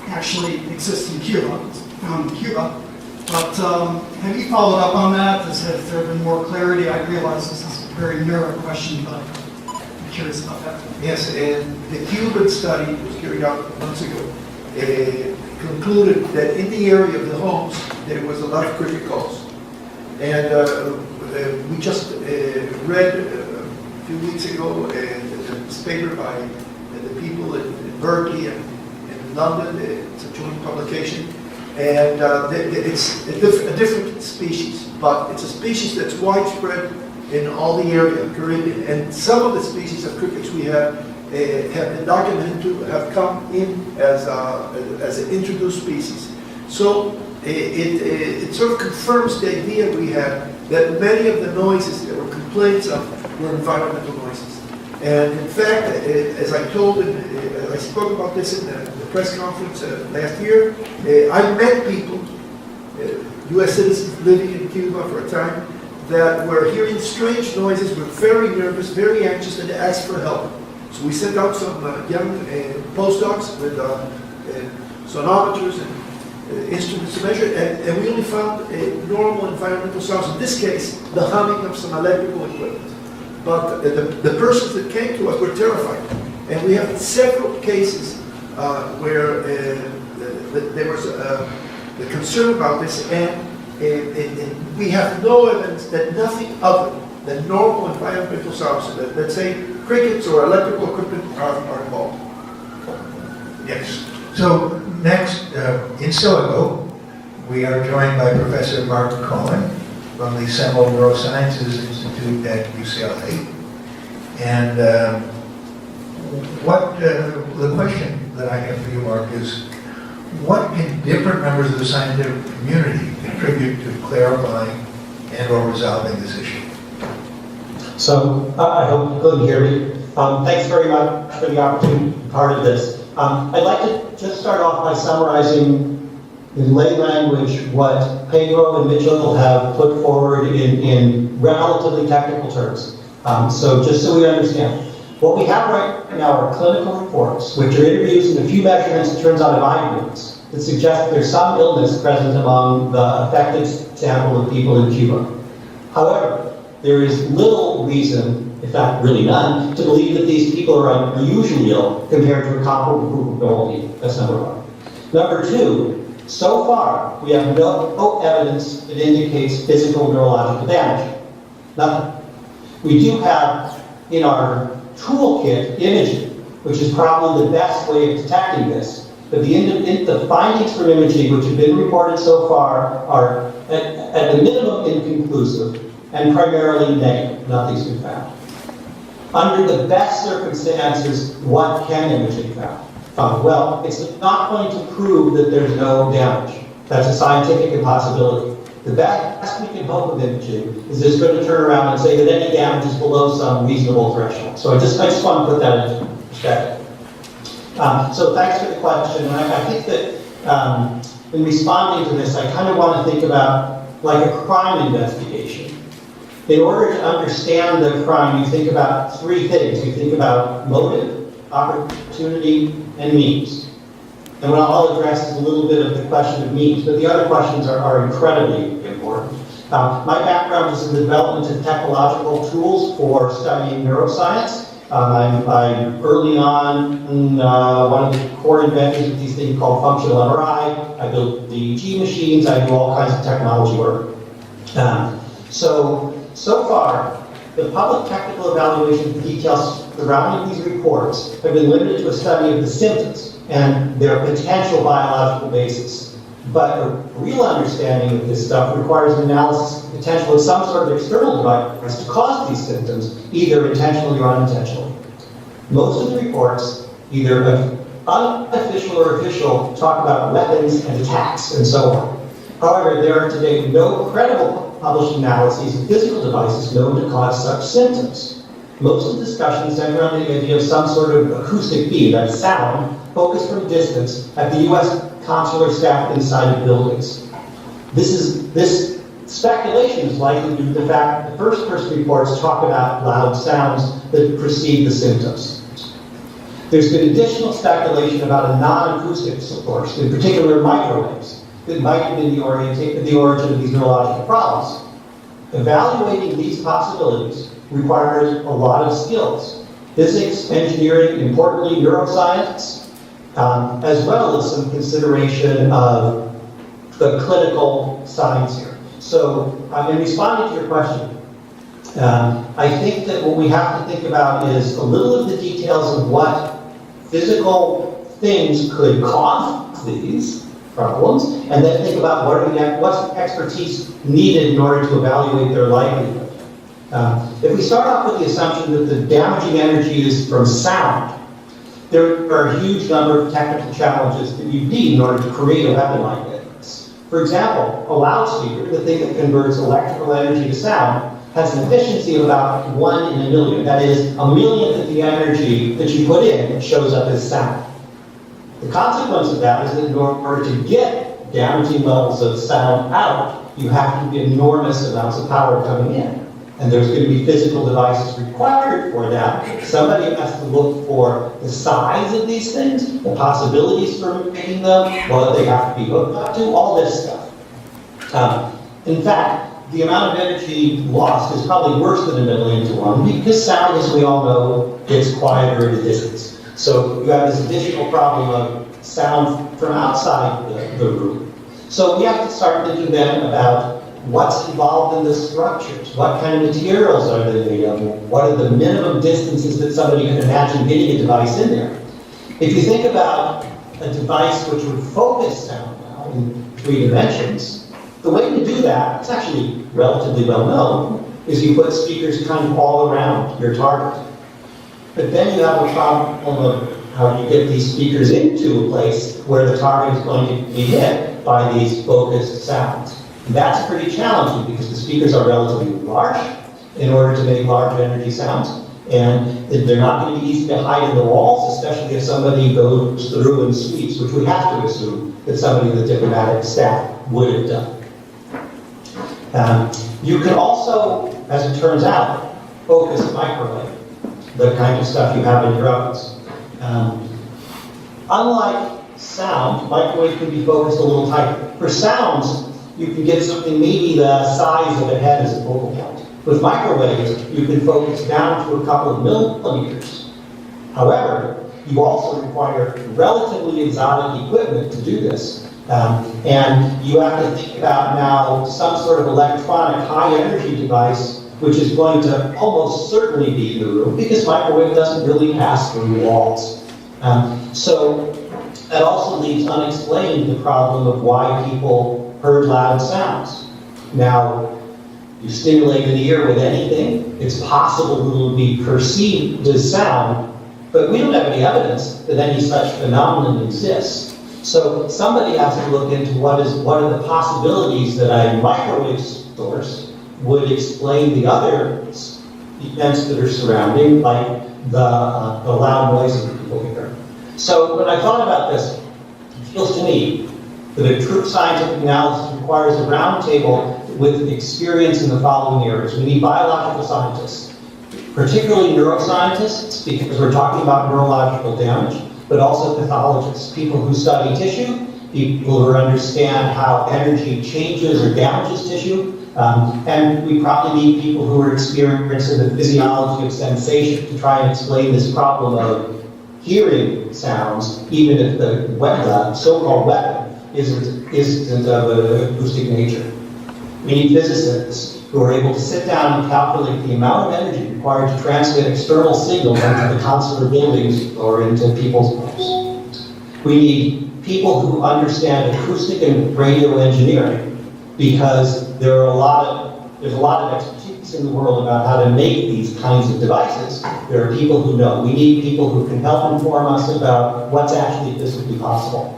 actually exists in Cuba. It's found in Cuba. But have you followed up on that? Has there been more clarity? I realize this is a very narrow question, but I'm curious about that. Yes, and the Cuban study was carried out months ago. Concluded that in the area of the homes, there was a lot of cricket calls. And we just read a few weeks ago this paper by the people in Berkeley and in London. It's a joint publication. And it's a different species, but it's a species that's widespread in all the area of Caribbean. And some of the species of crickets we have been documented to have come in as an introduced species. So it sort of confirms the idea we had that many of the noises that were complaints of were environmental noises. And in fact, as I told him, I spoke about this in the press conference last year, I met people, US citizens living in Cuba for a time, that were hearing strange noises, were very nervous, very anxious, and asked for help. So we sent out some young postdocs with sonometers and instruments to measure, and we only found normal environmental sounds. In this case, the humming of some electrical equipment. But the persons that came to us were terrified. And we have several cases where there was the concern about this, and we have no evidence that nothing other than normal environmental sounds, let's say crickets or electrical equipment, are involved. Yes. So next, in silico, we are joined by Professor Mark Cohen from the Semel Neurosciences Institute at UCLA. And the question that I have for you, Mark, is what can different members of the scientific community contribute to clarifying and or resolving this issue? So I hope you couldn't hear me. Thanks very much for the opportunity to be part of this. I'd like to just start off by summarizing in lay language what Pedro and Mitchell have put forward in relatively technical terms. So just so we understand, what we have right now are clinical reports, which are interviews and a few measurements in terms of eyewitness that suggest that there's some illness present among the affected sample of people in Cuba. However, there is little reason, in fact really none, to believe that these people are unusually ill compared to a comparable group of normal people. That's number one. Number two, so far, we have no evidence that indicates physical neurological damage. Nothing. We do have in our toolkit imaging, which is probably the best way of detecting this, but the findings from imaging which have been reported so far are at the minimum inconclusive and primarily negative. Nothing's been found. Under the best circumstances, what can imaging found? Well, it's not going to prove that there's no damage. That's a scientific impossibility. The best we can hope with imaging is it's going to turn around and say that any damage is below some reasonable threshold. So I just want to put that into perspective. So thanks for the question. I think that in responding to this, I kind of want to think about like a crime investigation. In order to understand the crime, you think about three things. You think about motive, opportunity, and means. And what I'll address is a little bit of the question of means, but the other questions are incredibly important. My background is in the development of technological tools for studying neuroscience. I'm early on one of the core inventors of these things called functional MRI. I built DEG machines. I do all kinds of technology work. So far, the public technical evaluation details surrounding these reports have been limited to a study of the symptoms and their potential biological basis. But a real understanding of this stuff requires an analysis of the potential of some sort of external device to cause these symptoms, either intentionally or unintentionally. Most of the reports, either unofficial or official, talk about weapons and attacks and so on. However, there are today no credible published analyses of physical devices known to cause such symptoms. Most of the discussions center around the idea of some sort of acoustic beam, that sound, focused from a distance at the US consular staff inside of buildings. This speculation is likely due to the fact that the first-person reports talk about loud sounds that precede the symptoms. There's been additional speculation about a non-acoustic source, in particular microwaves, that might have been the origin of these neurological problems. Evaluating these possibilities requires a lot of skills. Physics, engineering, importantly neuroscience, as well as some consideration of the clinical science here. So, in responding to your question, I think that what we have to think about is a little of the details of what physical things could cause these problems, and then think about what's the expertise needed in order to evaluate their likelihood. If we start off with the assumption that the damaging energy is from sound, there are a huge number of technical challenges that you need in order to create a weapon like this. For example, a loudspeaker, the thing that converts electrical energy to sound, has an efficiency of about 1 in a million. That is, a millionth of the energy that you put in shows up as sound. The consequence of that is that in order to get damaging levels of sound out, you have to get enormous amounts of power coming in. And there's going to be physical devices required for that. Somebody has to look for the size of these things, the possibilities for making them, what they have to be hooked up to, all this stuff. In fact, the amount of energy lost is probably worse than 1 million to 1, because sound, as we all know, gets quieter at a distance. So you have this additional problem of sound from outside the room. So we have to start thinking then about what's involved in the structures, what kind of materials are they made of, what are the minimum distances that somebody can imagine getting a device in there. If you think about a device which would focus sound now in 3 dimensions, the way to do that, it's actually relatively well known, is you put speakers kind of all around your target. But then you have a problem of how you get these speakers into a place where the target is going to be hit by these focused sounds. And that's pretty challenging because the speakers are relatively large in order to make large energy sounds. And they're not going to be easy to hide in the walls, especially if somebody goes through and sweeps, which we have to assume that somebody in the diplomatic staff would have done. You can also, as it turns out, focus microwave, the kind of stuff you have in your ovens. Unlike sound, microwave can be focused a little tighter. For sounds, you can get something maybe the size of a head as a focal point. With microwaves, you can focus down to a couple of millimeters. However, you also require relatively exotic equipment to do this. And you have to think about now some sort of electronic high-energy device which is going to almost certainly be in the room because microwave doesn't really pass through walls. So that also leaves unexplained the problem of why people heard loud sounds. Now, you stimulate an ear with anything, it's possible that it will be perceived as sound, but we don't have any evidence that any such phenomenon exists. So somebody has to look into what are the possibilities that a microwave source would explain the other events that are surrounding, like the loud noises that people hear. So when I thought about this, it feels to me that a true scientific analysis requires a roundtable with experience in the following areas. We need biological scientists, particularly neuroscientists, because we're talking about neurological damage, but also pathologists, people who study tissue, people who understand how energy changes or damages tissue, and we probably need people who are experienced in the physiology of sensation to try and explain this problem of hearing sounds, even if the so-called weapon isn't of an acoustic nature. We need physicists who are able to sit down and calculate the amount of energy required to transmit external signals into the consular buildings or into people's homes. We need people who understand acoustic and radio engineering, because there's a lot of expertise in the world about how to make these kinds of devices. There are people who know. We need people who can help inform us about what's actually physically possible.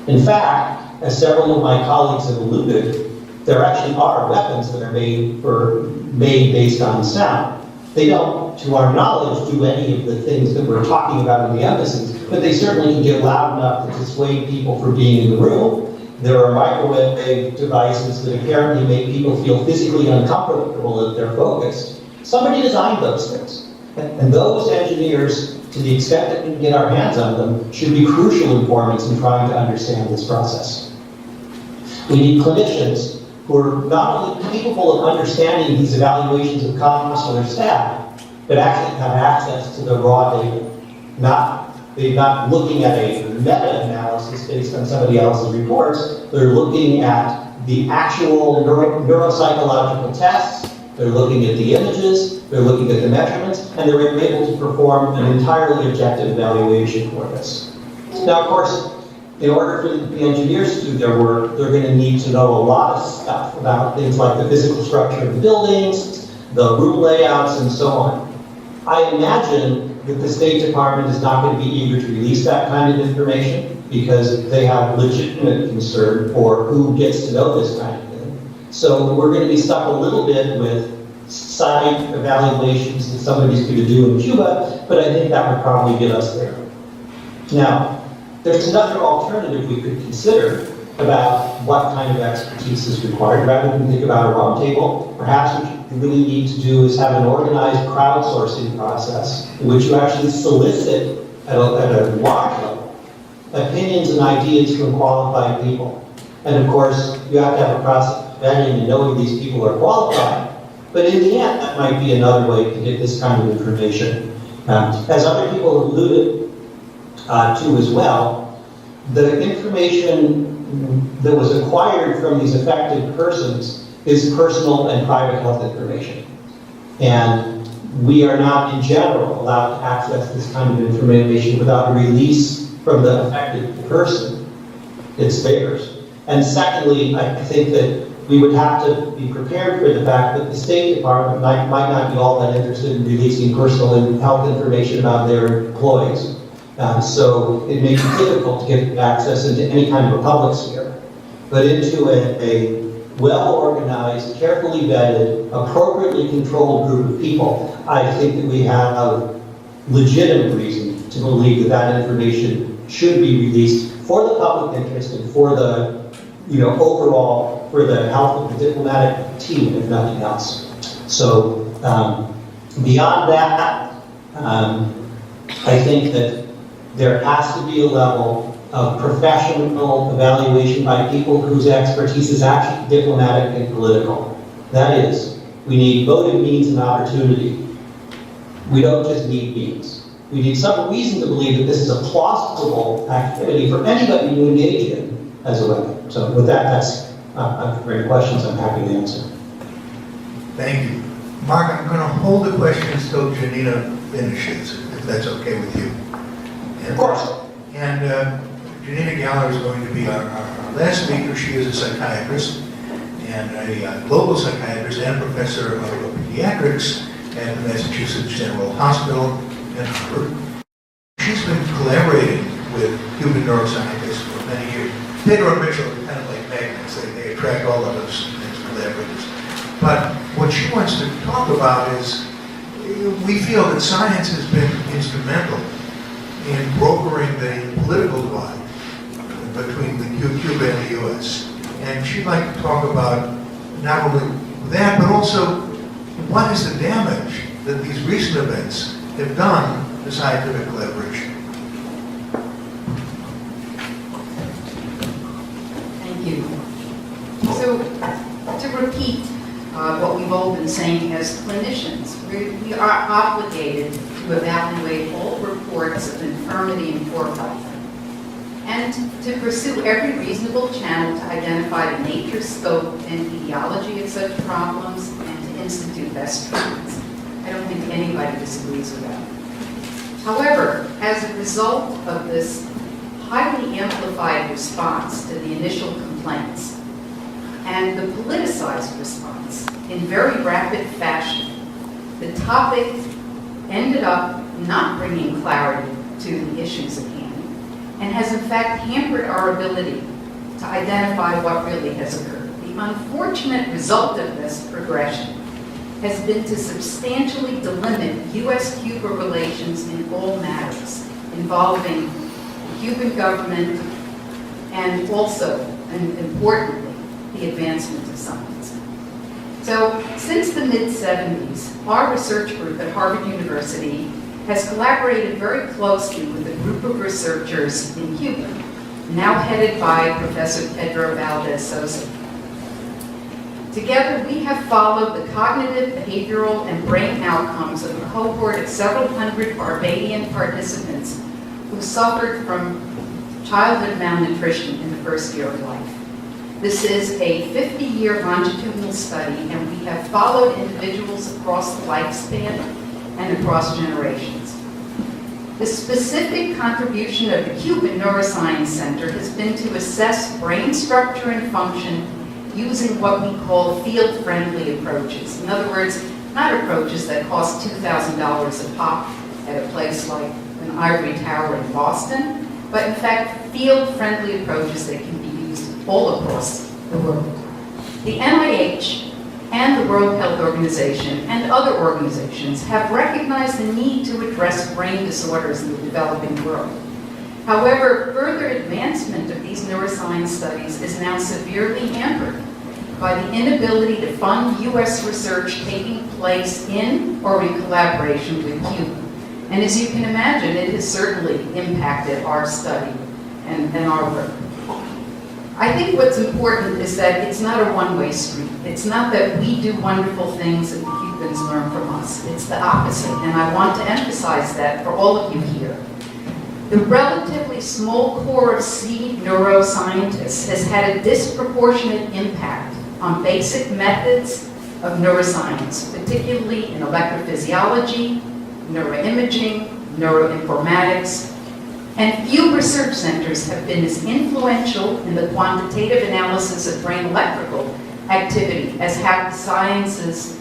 In fact, as several of my colleagues have alluded, there actually are weapons that are made based on sound. They don't, to our knowledge, do any of the things that we're talking about in the embassies, but they certainly can get loud enough to dissuade people from being in the room. There are microwave devices that apparently make people feel physically uncomfortable if they're focused. Somebody designed those things. And those engineers, to the extent that we can get our hands on them, should be crucial informants in trying to understand this process. We need clinicians who are not only capable of understanding these evaluations of consular staff, but actually have access to the raw data. They're not looking at a meta-analysis based on somebody else's reports. They're looking at the actual neuropsychological tests. They're looking at the images. They're looking at the measurements, and they're able to perform an entirely objective evaluation for this. Now, of course, in order for the engineers to do their work, they're going to need to know a lot of stuff about things like the physical structure of the buildings, the room layouts, and so on. I imagine that the State Department is not going to be eager to release that kind of information because they have legitimate concern for who gets to know this kind of thing. So we're going to be stuck a little bit with site evaluations that somebody's going to do in Cuba, but I think that would probably get us there. Now, there's another alternative we could consider about what kind of expertise is required. Rather than think about a roundtable, perhaps what you really need to do is have an organized crowdsourcing process in which you actually solicit at a large level opinions and ideas from qualified people. And of course, you have to have a process of vetting and knowing these people are qualified. But in the end, that might be another way to get this kind of information. As other people have alluded to as well, the information that was acquired from these affected persons is personal and private health information. And we are not, in general, allowed to access this kind of information without a release from the affected person. It's theirs. And secondly, I think that we would have to be prepared for the fact that the State Department might not be all that interested in releasing personal and health information about their employees. So it may be difficult to get access into any kind of a public sphere, but into a well-organized, carefully vetted, appropriately controlled group of people. I think that we have legitimate reason to believe that that information should be released for the public interest and for the, overall, for the health of the diplomatic team, if nothing else. So beyond that, I think that there has to be a level of professional evaluation by people whose expertise is actually diplomatic and political. That is, we need voting means and opportunity. We don't just need means. We need some reason to believe that this is a plausible activity for anybody to engage in as a weapon. So with that, that's for any questions I'm happy to answer. Thank you. Mark, I'm going to hold the questions till Janina finishes, if that's okay with you. Of course. And Janina Galler is going to be our last speaker. She is a psychiatrist and a global psychiatrist and professor of pediatrics at the Massachusetts General Hospital in Harvard. She's been collaborating with Cuban neuroscientists for many years. Pedro and Mitchell are kind of like magnets. They attract all of us as collaborators. But what she wants to talk about is, we feel that science has been instrumental in brokering the political divide between Cuba and the US. And she'd like to talk about not only that, but also what is the damage that these recent events have done to scientific collaboration. Thank you. So, to repeat what we've all been saying as clinicians, we are obligated to evaluate all reports of infirmity and poor health, and to pursue every reasonable channel to identify the nature, scope, and etiology of such problems, and to institute best treatments. I don't think anybody disagrees with that. However, as a result of this highly amplified response to the initial complaints and the politicized response in very rapid fashion, the topic ended up not bringing clarity to the issues at hand and has in fact hampered our ability to identify what really has occurred. The unfortunate result of this progression has been to substantially delimit US-Cuba relations in all matters involving the Cuban government and also, and importantly, the advancement of science. So, since the mid-70s, our research group at Harvard University has collaborated very closely with a group of researchers in Cuba, now headed by Professor Pedro Valdes-Sosa. Together, we have followed the cognitive, behavioral, and brain outcomes of a cohort of several hundred Barbadian participants who suffered from childhood malnutrition in the first year of life. This is a 50-year longitudinal study, and we have followed individuals across the lifespan and across generations. The specific contribution of the Cuban Neuroscience Center has been to assess brain structure and function using what we call field-friendly approaches. In other words, not approaches that cost $2,000 a pop at a place like an ivory tower in Boston, but in fact, field-friendly approaches that can be used all across the world. The NIH and the World Health Organization and other organizations have recognized the need to address brain disorders in the developing world. However, further advancement of these neuroscience studies is now severely hampered by the inability to fund U.S. research taking place in or in collaboration with Cuba. And as you can imagine, it has certainly impacted our study and our work. I think what's important is that it's not a one-way street. It's not that we do wonderful things and the Cubans learn from us. It's the opposite, and I want to emphasize that for all of you here. The relatively small core of seed neuroscientists has had a disproportionate impact on basic methods of neuroscience, particularly in electrophysiology, neuroimaging, neuroinformatics, and few research centers have been as influential in the quantitative analysis of brain electrical activity as have the scientists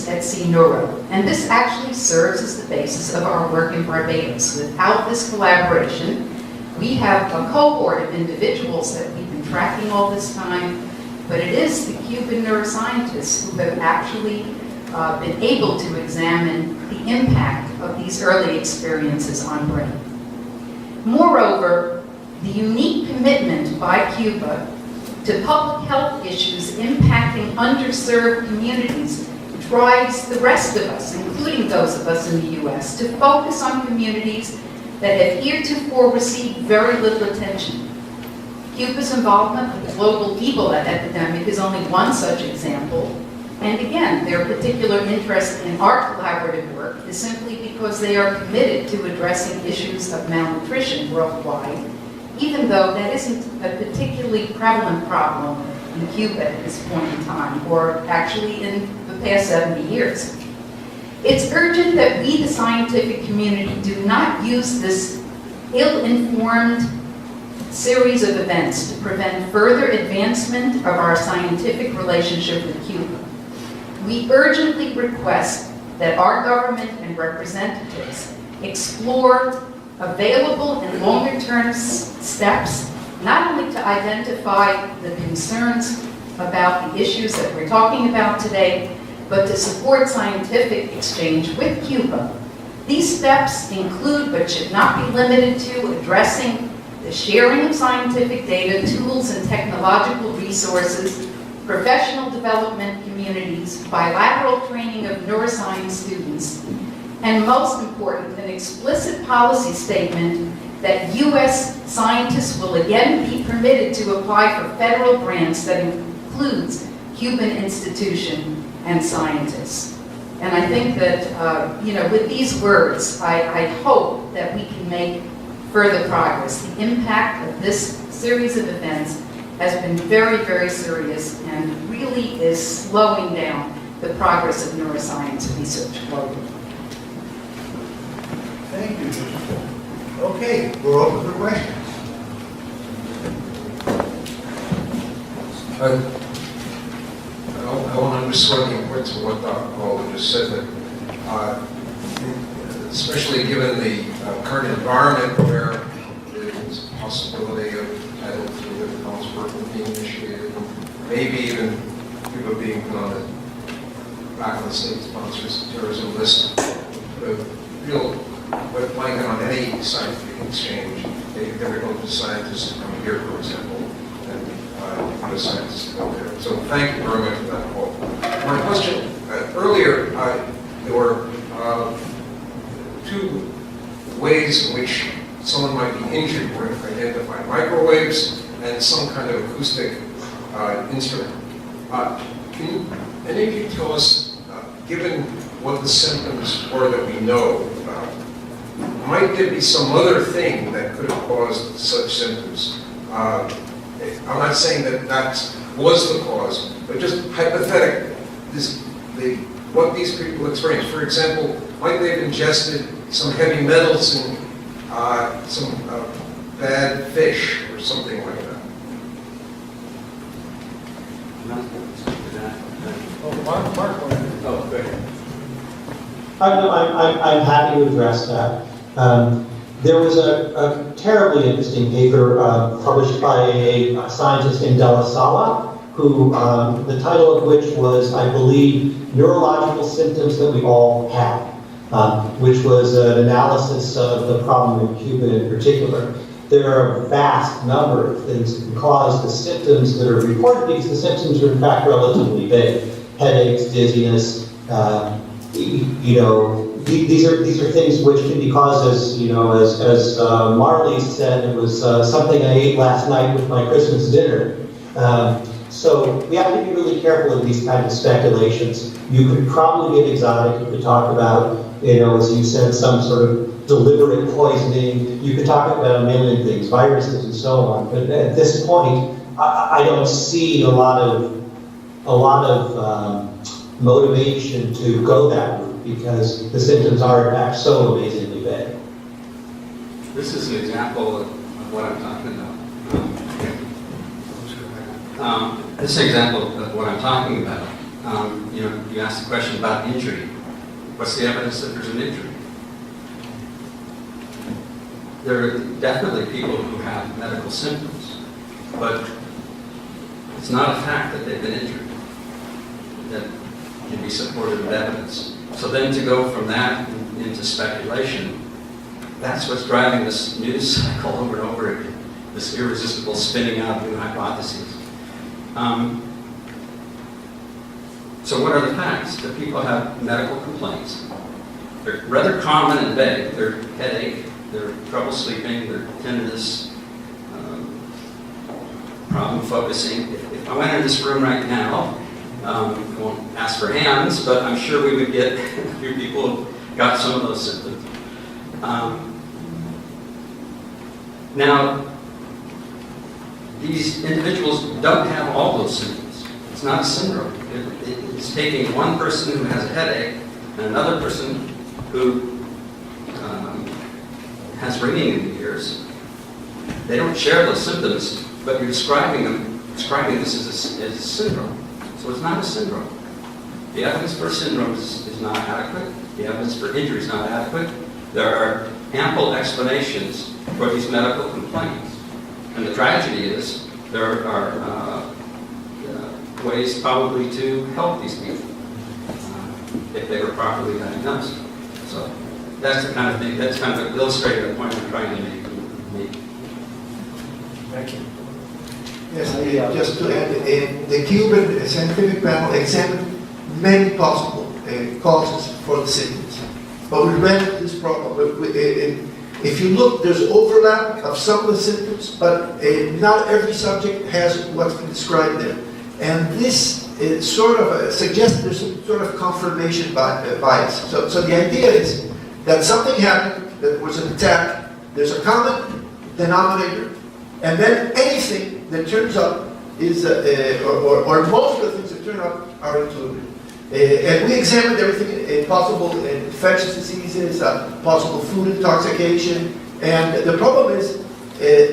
at CNeuro. And this actually serves as the basis of our work in Barbados. Without this collaboration, we have a cohort of individuals that we've been tracking all this time, but it is the Cuban neuroscientists who have actually been able to examine the impact of these early experiences on brain. Moreover, the unique commitment by Cuba to public health issues impacting underserved communities drives the rest of us, including those of us in the U.S., to focus on communities that have heretofore received very little attention. Cuba's involvement with the global Ebola epidemic is only one such example. And again, their particular interest in our collaborative work is simply because they are committed to addressing issues of malnutrition worldwide, even though that isn't a particularly prevalent problem in Cuba at this point in time, or actually in the past 70 years. It's urgent that we, the scientific community, do not use this ill-informed series of events to prevent further advancement of our scientific relationship with Cuba. We urgently request that our government and representatives explore available and longer-term steps, not only to identify the concerns about the issues that we're talking about today, but to support scientific exchange with Cuba. These steps include, but should not be limited to, addressing the the sharing of scientific data, tools, and technological resources, professional development communities, bilateral training of neuroscience students, and most important, an explicit policy statement that U.S. scientists will again be permitted to apply for federal grants that includes Cuban institution and scientists. And I think that, with these words, I hope that we can make further progress. The impact of this series of events has been very, very serious and really is slowing down the progress of neuroscience research globally. Thank you. Okay, we're open for questions. I want to underscore the importance of what Dr. Calder just said, that especially given the current environment where there's a possibility of Title III of Helmsburg being initiated, maybe even Cuba being put on back on the state-sponsored terrorism list, put a real wet blanket on any scientific exchange. There were no scientists to come here, for example, and no scientists to go there. So thank you very much for that quote. My question, earlier there were two ways in which someone might be injured were identified: microwaves and some kind of acoustic instrument. Can any of you tell us, given what the symptoms were that we know about, might there be some other thing that could have caused such symptoms? I'm not saying that that was the cause, but just hypothetically, what these people experienced. For example, might they have ingested some heavy metals and some bad fish or something like that? Mark, go ahead. I'm happy to address that. There was a terribly interesting paper published by a scientist in De La Sala, who the title of which was, I believe, Neurological Symptoms That We All Have, which was an analysis of the problem in Cuba in particular. There are a vast number of things that can cause the symptoms that are reported, because the symptoms are in fact relatively vague. Headaches, dizziness, these are things which can be caused as Marley said, it was something I ate last night with my Christmas dinner. So we have to be really careful of these kinds of speculations. You could probably get exotic. You could talk about, as you said, some sort of deliberate poisoning. You could talk about a million things, viruses and so on. But at this point, I don't see a lot of motivation to go that route, because the symptoms are in fact so amazingly vague. This is an example of what I'm talking about. This is an example of what I'm talking about. You asked a question about injury. What's the evidence that there's an injury? There are definitely people who have medical symptoms, but it's not a fact that they've been injured that can be supported with evidence. So then to go from that into speculation, that's what's driving this news cycle over and over again, this irresistible spinning out of new hypotheses. So what are the facts? That people have medical complaints. They're rather common and vague. They're headache, they're trouble sleeping, they're tenderness, problem focusing. If I went in this room right now, I won't ask for hands, but I'm sure we would get a few people who got some of those symptoms. Now, these individuals don't have all those symptoms. It's not a syndrome. It's taking one person who has a headache and another person who has ringing in the ears. They don't share those symptoms, but you're describing this as a syndrome. So it's not a syndrome. The evidence for syndrome is not adequate. The evidence for injury is not adequate. There are ample explanations for these medical complaints. And the tragedy is there are ways probably to help these people if they were properly diagnosed. So that's the kind of thing, that's kind of illustrating the point I'm trying to make. Thank you. Yes, just to add, the Cuban scientific panel examined many possible causes for the symptoms. But we ran into this problem. If you look, there's overlap of some of the symptoms, but not every subject has what's been described there. And this sort of suggests there's some sort of confirmation bias. So the idea is that something happened, that there was an attack, there's a common denominator, and then anything that turns up is, or most of the things that turn up are included. And we examined everything, possible infectious diseases, possible food intoxication, and the problem is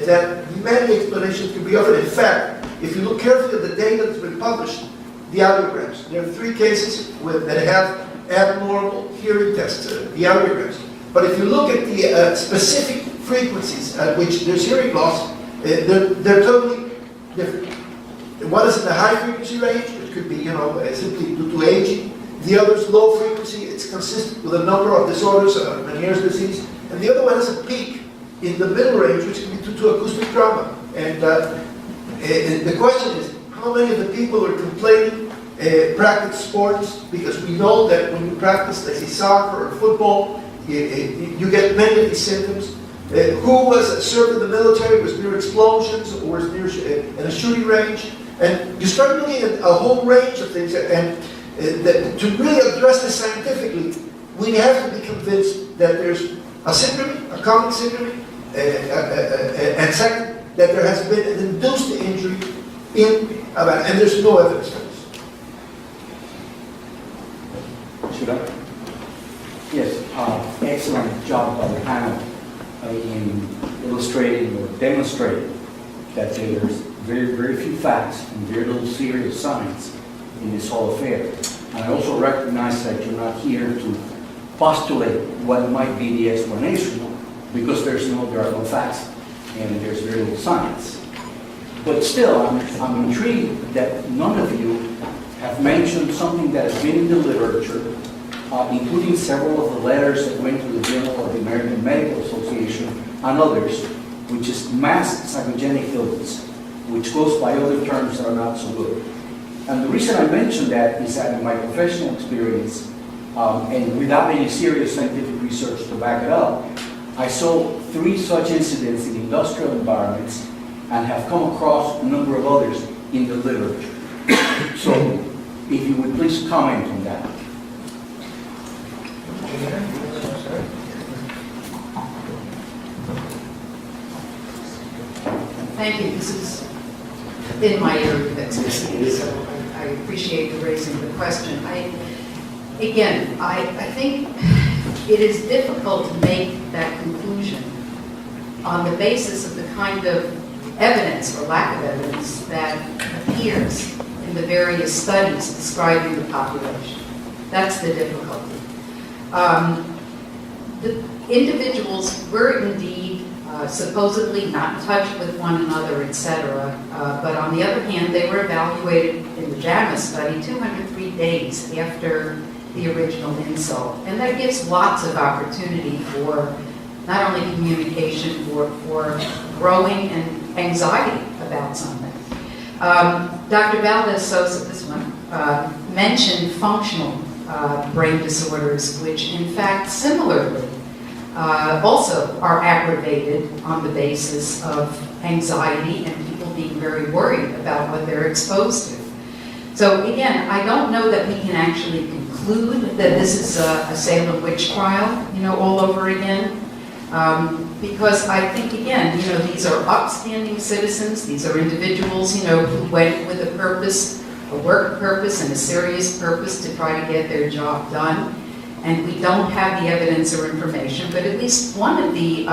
that many explanations can be offered. In fact, if you look carefully at the data that's been published, the audiograms, there are 3 cases that have abnormal hearing tests, the audiograms. But if you look at the specific frequencies at which there's hearing loss, they're totally different. One is in the high frequency range, which could be, simply due to aging. The other is low frequency, it's consistent with a number of disorders, Meniere's disease. And the other one is a peak in the middle range, which can be due to acoustic trauma. And the question is, how many of the people who are complaining practice sports? Because we know that when you practice, let's say, soccer or football, you get many of these symptoms. Who was served in the military, was near explosions, or was near in a shooting range? And you start looking at a whole range of things, and to really address this scientifically, we have to be convinced that there's a syndrome, a common syndrome, and second, that there has been an induced injury in Havana, and there's no evidence for this. Should I? Yes, excellent job by the panel in illustrating or demonstrating that there's very, very few facts and very little serious science in this whole affair. And I also recognize that you're not here to postulate what might be the explanation, because there are no facts and there's very little science. But still, I'm intrigued that none of you have mentioned something that has been in the literature, including several of the letters that went to the Journal of the American Medical Association and others, which is mass psychogenic illness, which goes by other terms that are not so good. And the reason I mention that is that in my professional experience, and without any serious scientific research to back it up, I saw 3 such incidents in industrial environments and have come across a number of others in the literature. So, if you would please comment on that. Thank you. This is in my area of expertise, so I appreciate you raising the question. I think it is difficult to make that conclusion on the basis of the kind of evidence or lack of evidence that appears in the various studies describing the population. That's the difficulty. The individuals were indeed supposedly not in touch with one another, etc. But on the other hand, they were evaluated in the JAMA study 203 days after the original insult. And that gives lots of opportunity for not only communication, for growing and anxiety about something. Dr. Valdes-Sosa, this one, mentioned functional brain disorders, which in fact similarly also are aggravated on the basis of anxiety and people being very worried about what they're exposed to. So again, I don't know that we can actually conclude that this is a Salem witch trial, all over again. Because I think, again, these are upstanding citizens, these are individuals, who went with a purpose, a work purpose and a serious purpose to try to get their job done. And we don't have the evidence or information, but at least one of the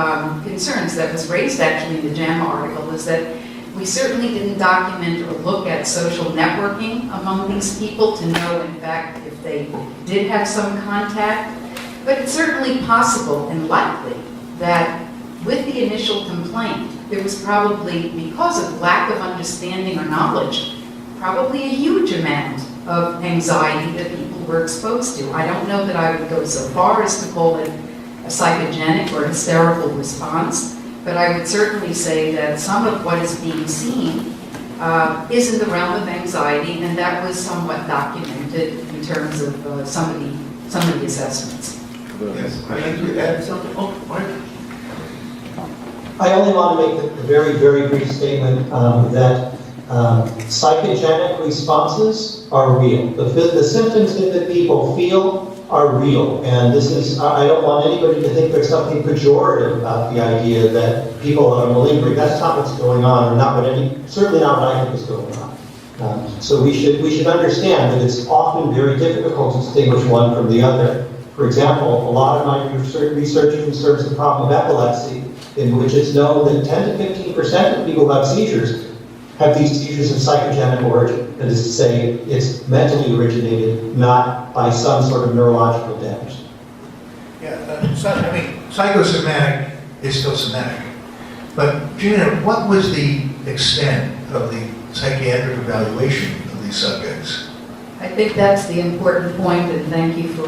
concerns that was raised actually in the JAMA article is that we certainly didn't document or look at social networking among these people to know, in fact, if they did have some contact. But it's certainly possible and likely that with the initial complaint, there was probably, because of lack of understanding or knowledge, probably a huge amount of anxiety that people were exposed to. I don't know that I would go so far as to call it a psychogenic or hysterical response, but I would certainly say that some of what is being seen is in the realm of anxiety, and that was somewhat documented in terms of some of the assessments. Yes, I'd like to add something. Oh, Mike. I only want to make a very, very brief statement that psychogenic responses are real. The symptoms that people feel are real. And this is, I don't want anybody to think there's something pejorative about the idea that people are malingering. That's not what's going on, or not what certainly not what I think is going on. So we should understand that it's often very difficult to distinguish one from the other. For example, a lot of my research concerns the problem of epilepsy, in which it's known that 10 to 15% of people who have seizures have these seizures of psychogenic origin. That is to say, it's mentally originated, not by some sort of neurological damage. Yeah, psychosomatic is still somatic. But Gina, what was the extent of the psychiatric evaluation of these subjects? I think that's the important point, and thank you for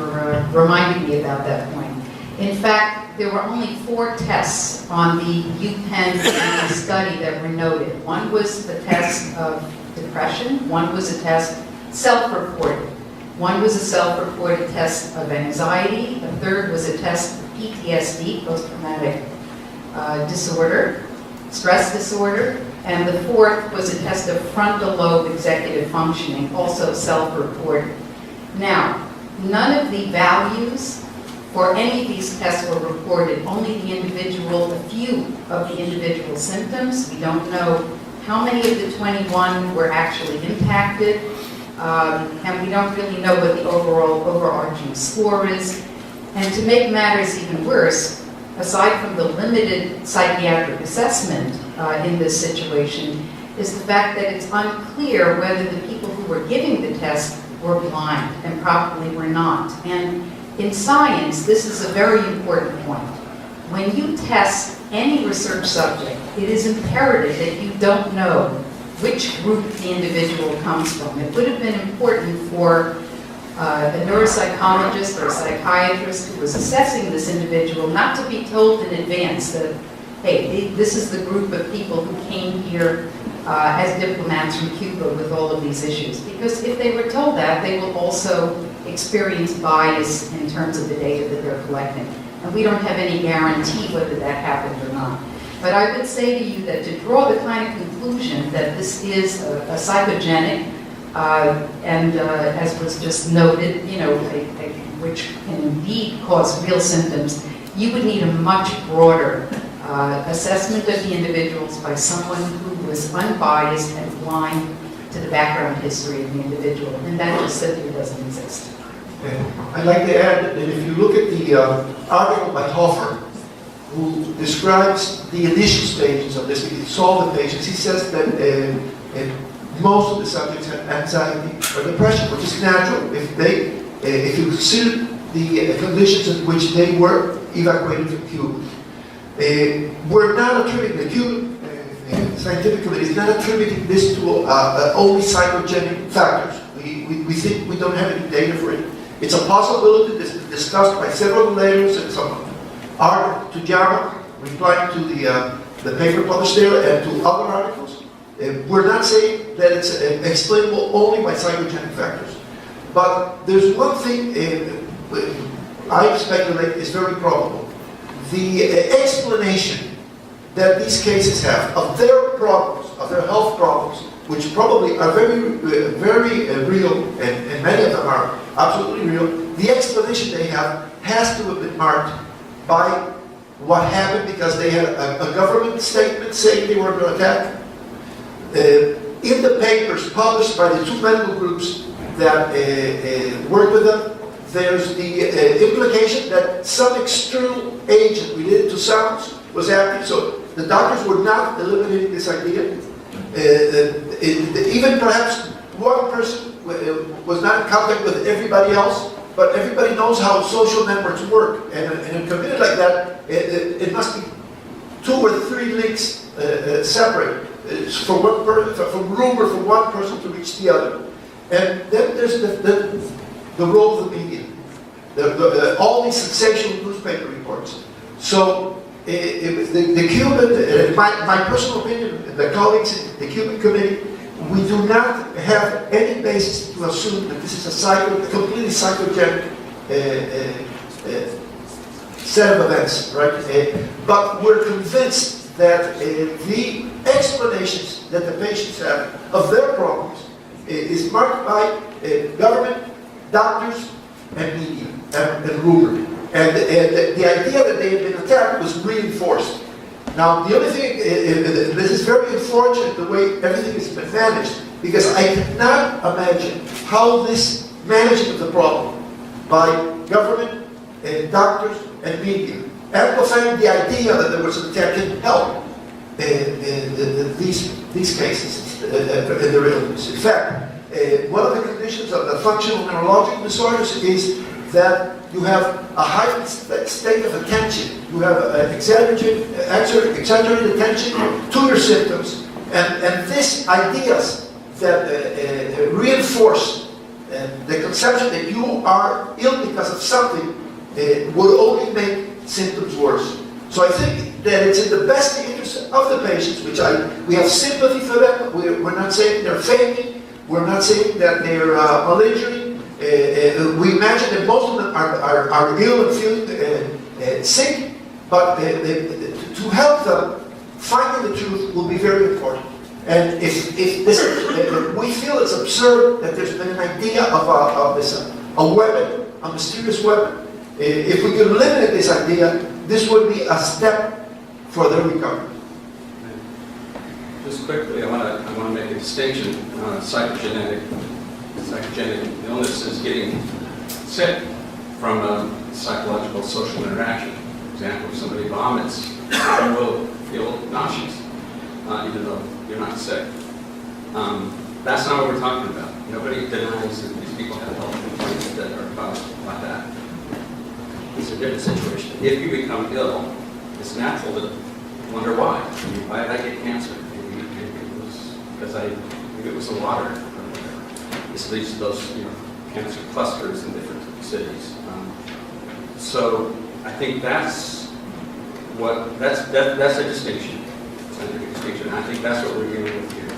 reminding me about that point. In fact, there were only 4 tests on the UPenn study that were noted. One was the test of depression, one was a test self-reported, one was a self-reported test of anxiety, a third was a test of PTSD, post-traumatic disorder, stress disorder, and the 4th was a test of frontal lobe executive functioning, also self-reported. Now, none of the values for any of these tests were reported, only the individual, a few of the individual symptoms. We don't know how many of the 21 were actually impacted, and we don't really know what the overarching score is. And to make matters even worse, aside from the limited psychiatric assessment in this situation, is the fact that it's unclear whether the people who were giving the test were blind, and probably were not. And in science, this is a very important point. When you test any research subject, it is imperative that you don't know which group the individual comes from. It would have been important for a neuropsychologist or a psychiatrist who was assessing this individual not to be told in advance that, hey, this is the group of people who came here as diplomats from Cuba with all of these issues. Because if they were told that, they will also experience bias in terms of the data that they're collecting. And we don't have any guarantee whether that happened or not. But I would say to you that to draw the kind of conclusion that this is a psychogenic, and as was just noted, which can indeed cause real symptoms, you would need a much broader assessment of the individuals by someone who was unbiased and blind to the background history of the individual, and that just simply doesn't exist. I'd like to add that if you look at the article by Hoffer, who describes the initial stages of this, he saw the patients, he says that most of the subjects had anxiety or depression, which is natural if you consider the conditions in which they were evacuated from Cuba. We're not attributing the Cuban scientific committee is not attributing this to only psychogenic factors. We think we don't have any data for it. It's a possibility that's been discussed by several letters and some art to JAMA, replying to the paper published there and to other articles. We're not saying that it's explainable only by psychogenic factors. But there's one thing I speculate is very probable. The explanation that these cases have of their problems, of their health problems, which probably are very real, and many of them are absolutely real, the explanation they have has to have been marked by what happened because they had a government statement saying they were under attack. In the papers published by the 2 medical groups that worked with them, there's the implication that some external agent related to sounds was active, so the doctors were not eliminating this idea. Even perhaps one person was not in contact with everybody else, but everybody knows how social networks work. And in a community like that, it must be 2 or 3 links separate. It's from rumor from one person to reach the other. And then there's the role of the media. All these sensational newspaper reports. So the Cuban, my personal opinion, the colleagues in the Cuban committee, we do not have any basis to assume that this is a completely psychogenic set of events, right? But we're convinced that the explanations that the patients have of their problems is marked by government, doctors, and media, and rumor. And the idea that they had been attacked was reinforced. Now, the only thing, this is very unfortunate the way everything has been managed, because I cannot imagine how this management of the problem by government, doctors, and media, amplifying the idea that there was an attack can help these cases and their illness. In fact, one of the conditions of the functional neurological disorders is that you have a heightened state of attention. You have exaggerated attention to your symptoms. And these ideas that reinforce the conception that you are ill because of something would only make symptoms worse. So I think that it's in the best interest of the patients, which we have sympathy for them. We're not saying they're faking. We're not saying that they're belligerent. We imagine that most of them are ill and feeling sick, but to help them finding the truth will be very important. And if we feel it's absurd that there's been an idea of this a weapon, a mysterious weapon, if we could eliminate this idea, this would be a step for their recovery. Just quickly, I want to make a distinction. Psychogenic illness is getting sick from a psychological social interaction. For example, if somebody vomits, you will feel nauseous, even though you're not sick. That's not what we're talking about. Nobody denies that these people have health complaints that are caused by that. It's a different situation. If you become ill, it's natural to wonder why. Why did I get cancer? Maybe it was because maybe it was the water. This leads to those cancer clusters in different cities. So I think that's a distinction, scientific distinction. I think that's what we're dealing with here.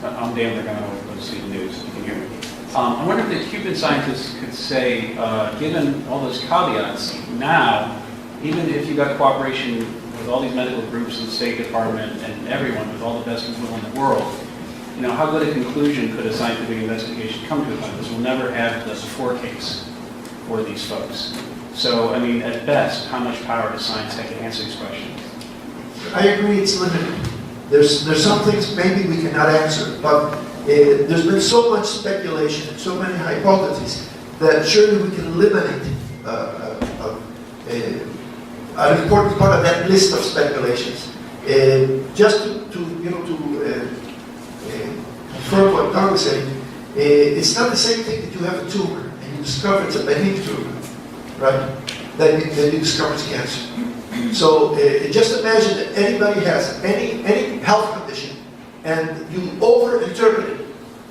I'm Dan Lagano with BuzzFeed News. You can hear me. I wonder if the Cuban scientists could say, given all those caveats, now, even if you got cooperation with all these medical groups and the State Department and everyone with all the best people in the world, how good a conclusion could a scientific investigation come to about this? We'll never have the before case for these folks. So, I mean, at best, how much power does science have to answer these questions? I agree it's limited. There's some things maybe we cannot answer, but there's been so much speculation and so many hypotheses that surely we can eliminate an important part of that list of speculations. Just to confirm what Don was saying, it's not the same thing that you have a tumor and you discover it's a benign tumor, right? Then you discover it's cancer. So just imagine that anybody has any health condition and you over-interpret it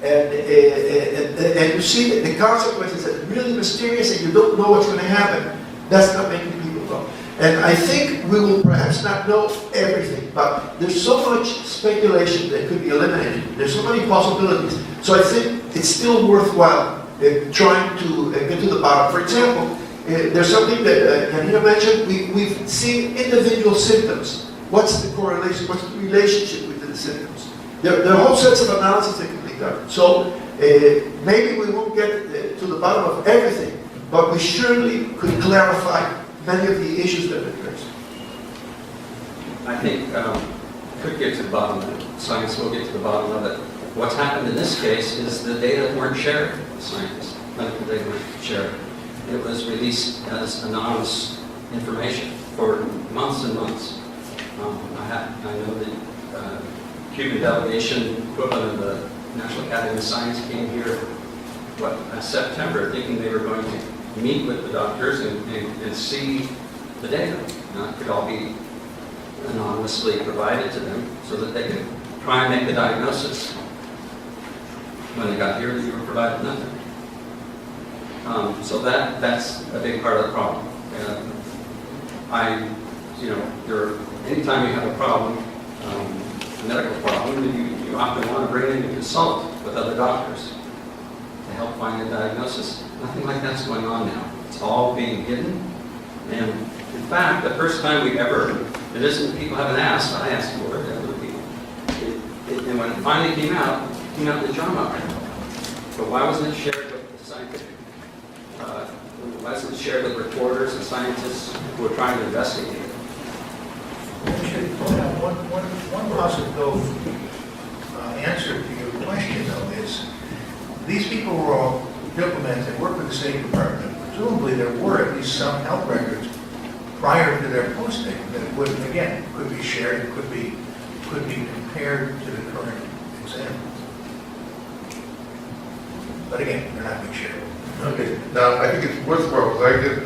and you see that the consequences are really mysterious and you don't know what's going to happen. That's not making people go. And I think we will perhaps not know everything, but there's so much speculation that could be eliminated. There's so many possibilities. So I think it's still worthwhile trying to get to the bottom. For example, there's something that Janina mentioned. We've seen individual symptoms. What's the correlation? What's the relationship with the symptoms? There are whole sets of analysis that can be done. So maybe we won't get to the bottom of everything, but we surely could clarify many of the issues that have raised. I think could get to the bottom of it. Science will get to the bottom of it. What's happened in this case is the data weren't shared with scientists. Medical data weren't shared. It was released as anonymous information for months and months. I know the Cuban delegation, equivalent of the National Academy of Science, came here, September, thinking they were going to meet with the doctors and see the data. It could all be anonymously provided to them so that they could try and make the diagnosis. When they got here, they were provided nothing. So that's a big part of the problem. Anytime you have a problem, a medical problem, you often want to bring in and consult with other doctors to help find a diagnosis. Nothing like that's going on now. It's all being hidden. And in fact, the first time we ever, people haven't asked, I asked for it, other people. And when it finally came out in the JAMA article. But why wasn't it shared with the scientific? Why wasn't it shared with reporters and scientists who are trying to investigate it? I should point out one possible answer to your question, though, is these people were all diplomats that worked with the State Department. Presumably there were at least some health records prior to their posting that would, again, could be shared, could be compared to the current exam. But again, they're not being shared. Okay, now I think it's worthwhile, because I get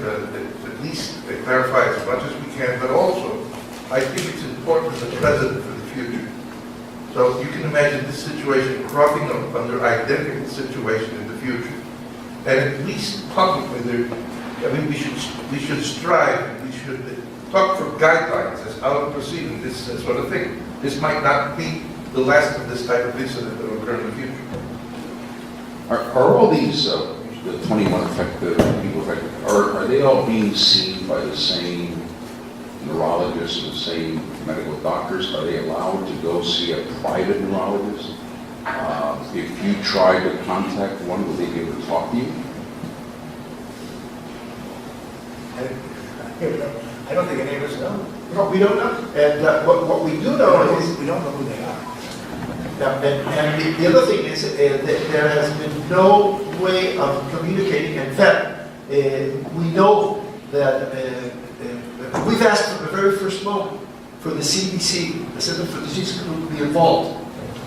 at least clarify as much as we can, but also I think it's important for the present for the future. So you can imagine this situation cropping up under identical situation in the future. And at least publicly, we should strive, and we should talk for guidelines as how to proceed in this sort of thing. This might not be the last of this type of incident that will occur in the future. Are all these, the 21 affected, people affected, are they all being seen by the same neurologists and the same medical doctors? Are they allowed to go see a private neurologist? If you try to contact one, will they be able to talk to you? I don't think any of us know. No, we don't know. And what we do know is We don't know who they are. And the other thing is that there has been no way of communicating. In fact, we know that we've asked from the very first moment for the CDC, the Center for Disease Control, to be involved.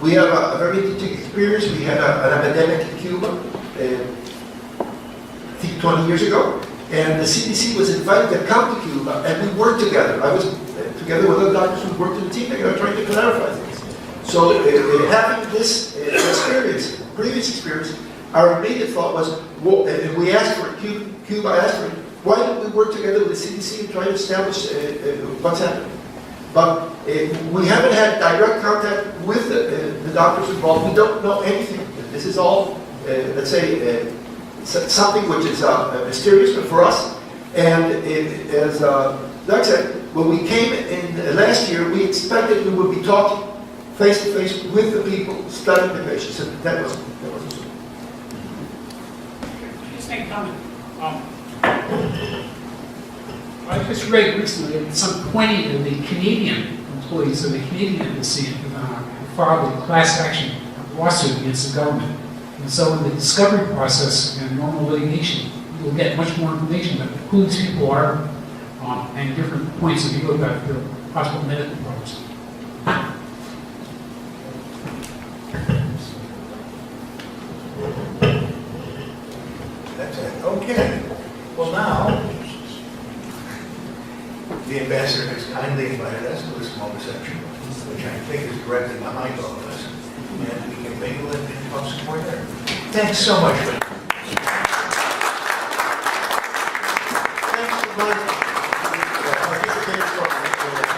We have a very interesting experience. We had an epidemic in Cuba, I think 20 years ago, and the CDC was invited to come to Cuba, and we worked together. I was together with other doctors who worked in the team together trying to clarify things. So having this experience, previous experience, our immediate thought was, well, and we asked for it, Cuba asked for it, why don't we work together with the CDC and try to establish what's happening? But we haven't had direct contact with the doctors involved. We don't know anything. This is all, let's say, something which is mysterious for us. And as Doug said, when we came in last year, we expected we would be talking face to face with the people studying the patients, and that wasn't so. Just make a comment. I just read recently at some point in the Canadian employees of the Canadian Embassy filed a class action lawsuit against the government. And so in the discovery process and normal litigation, you'll get much more information about who these people are and different points of view about their possible medical problems. That's it. Okay. Well, now, the ambassador has kindly invited us to a small reception, which I think is directly behind all of us, and we can mingle and talk some more there. Thanks so much. Thanks so much.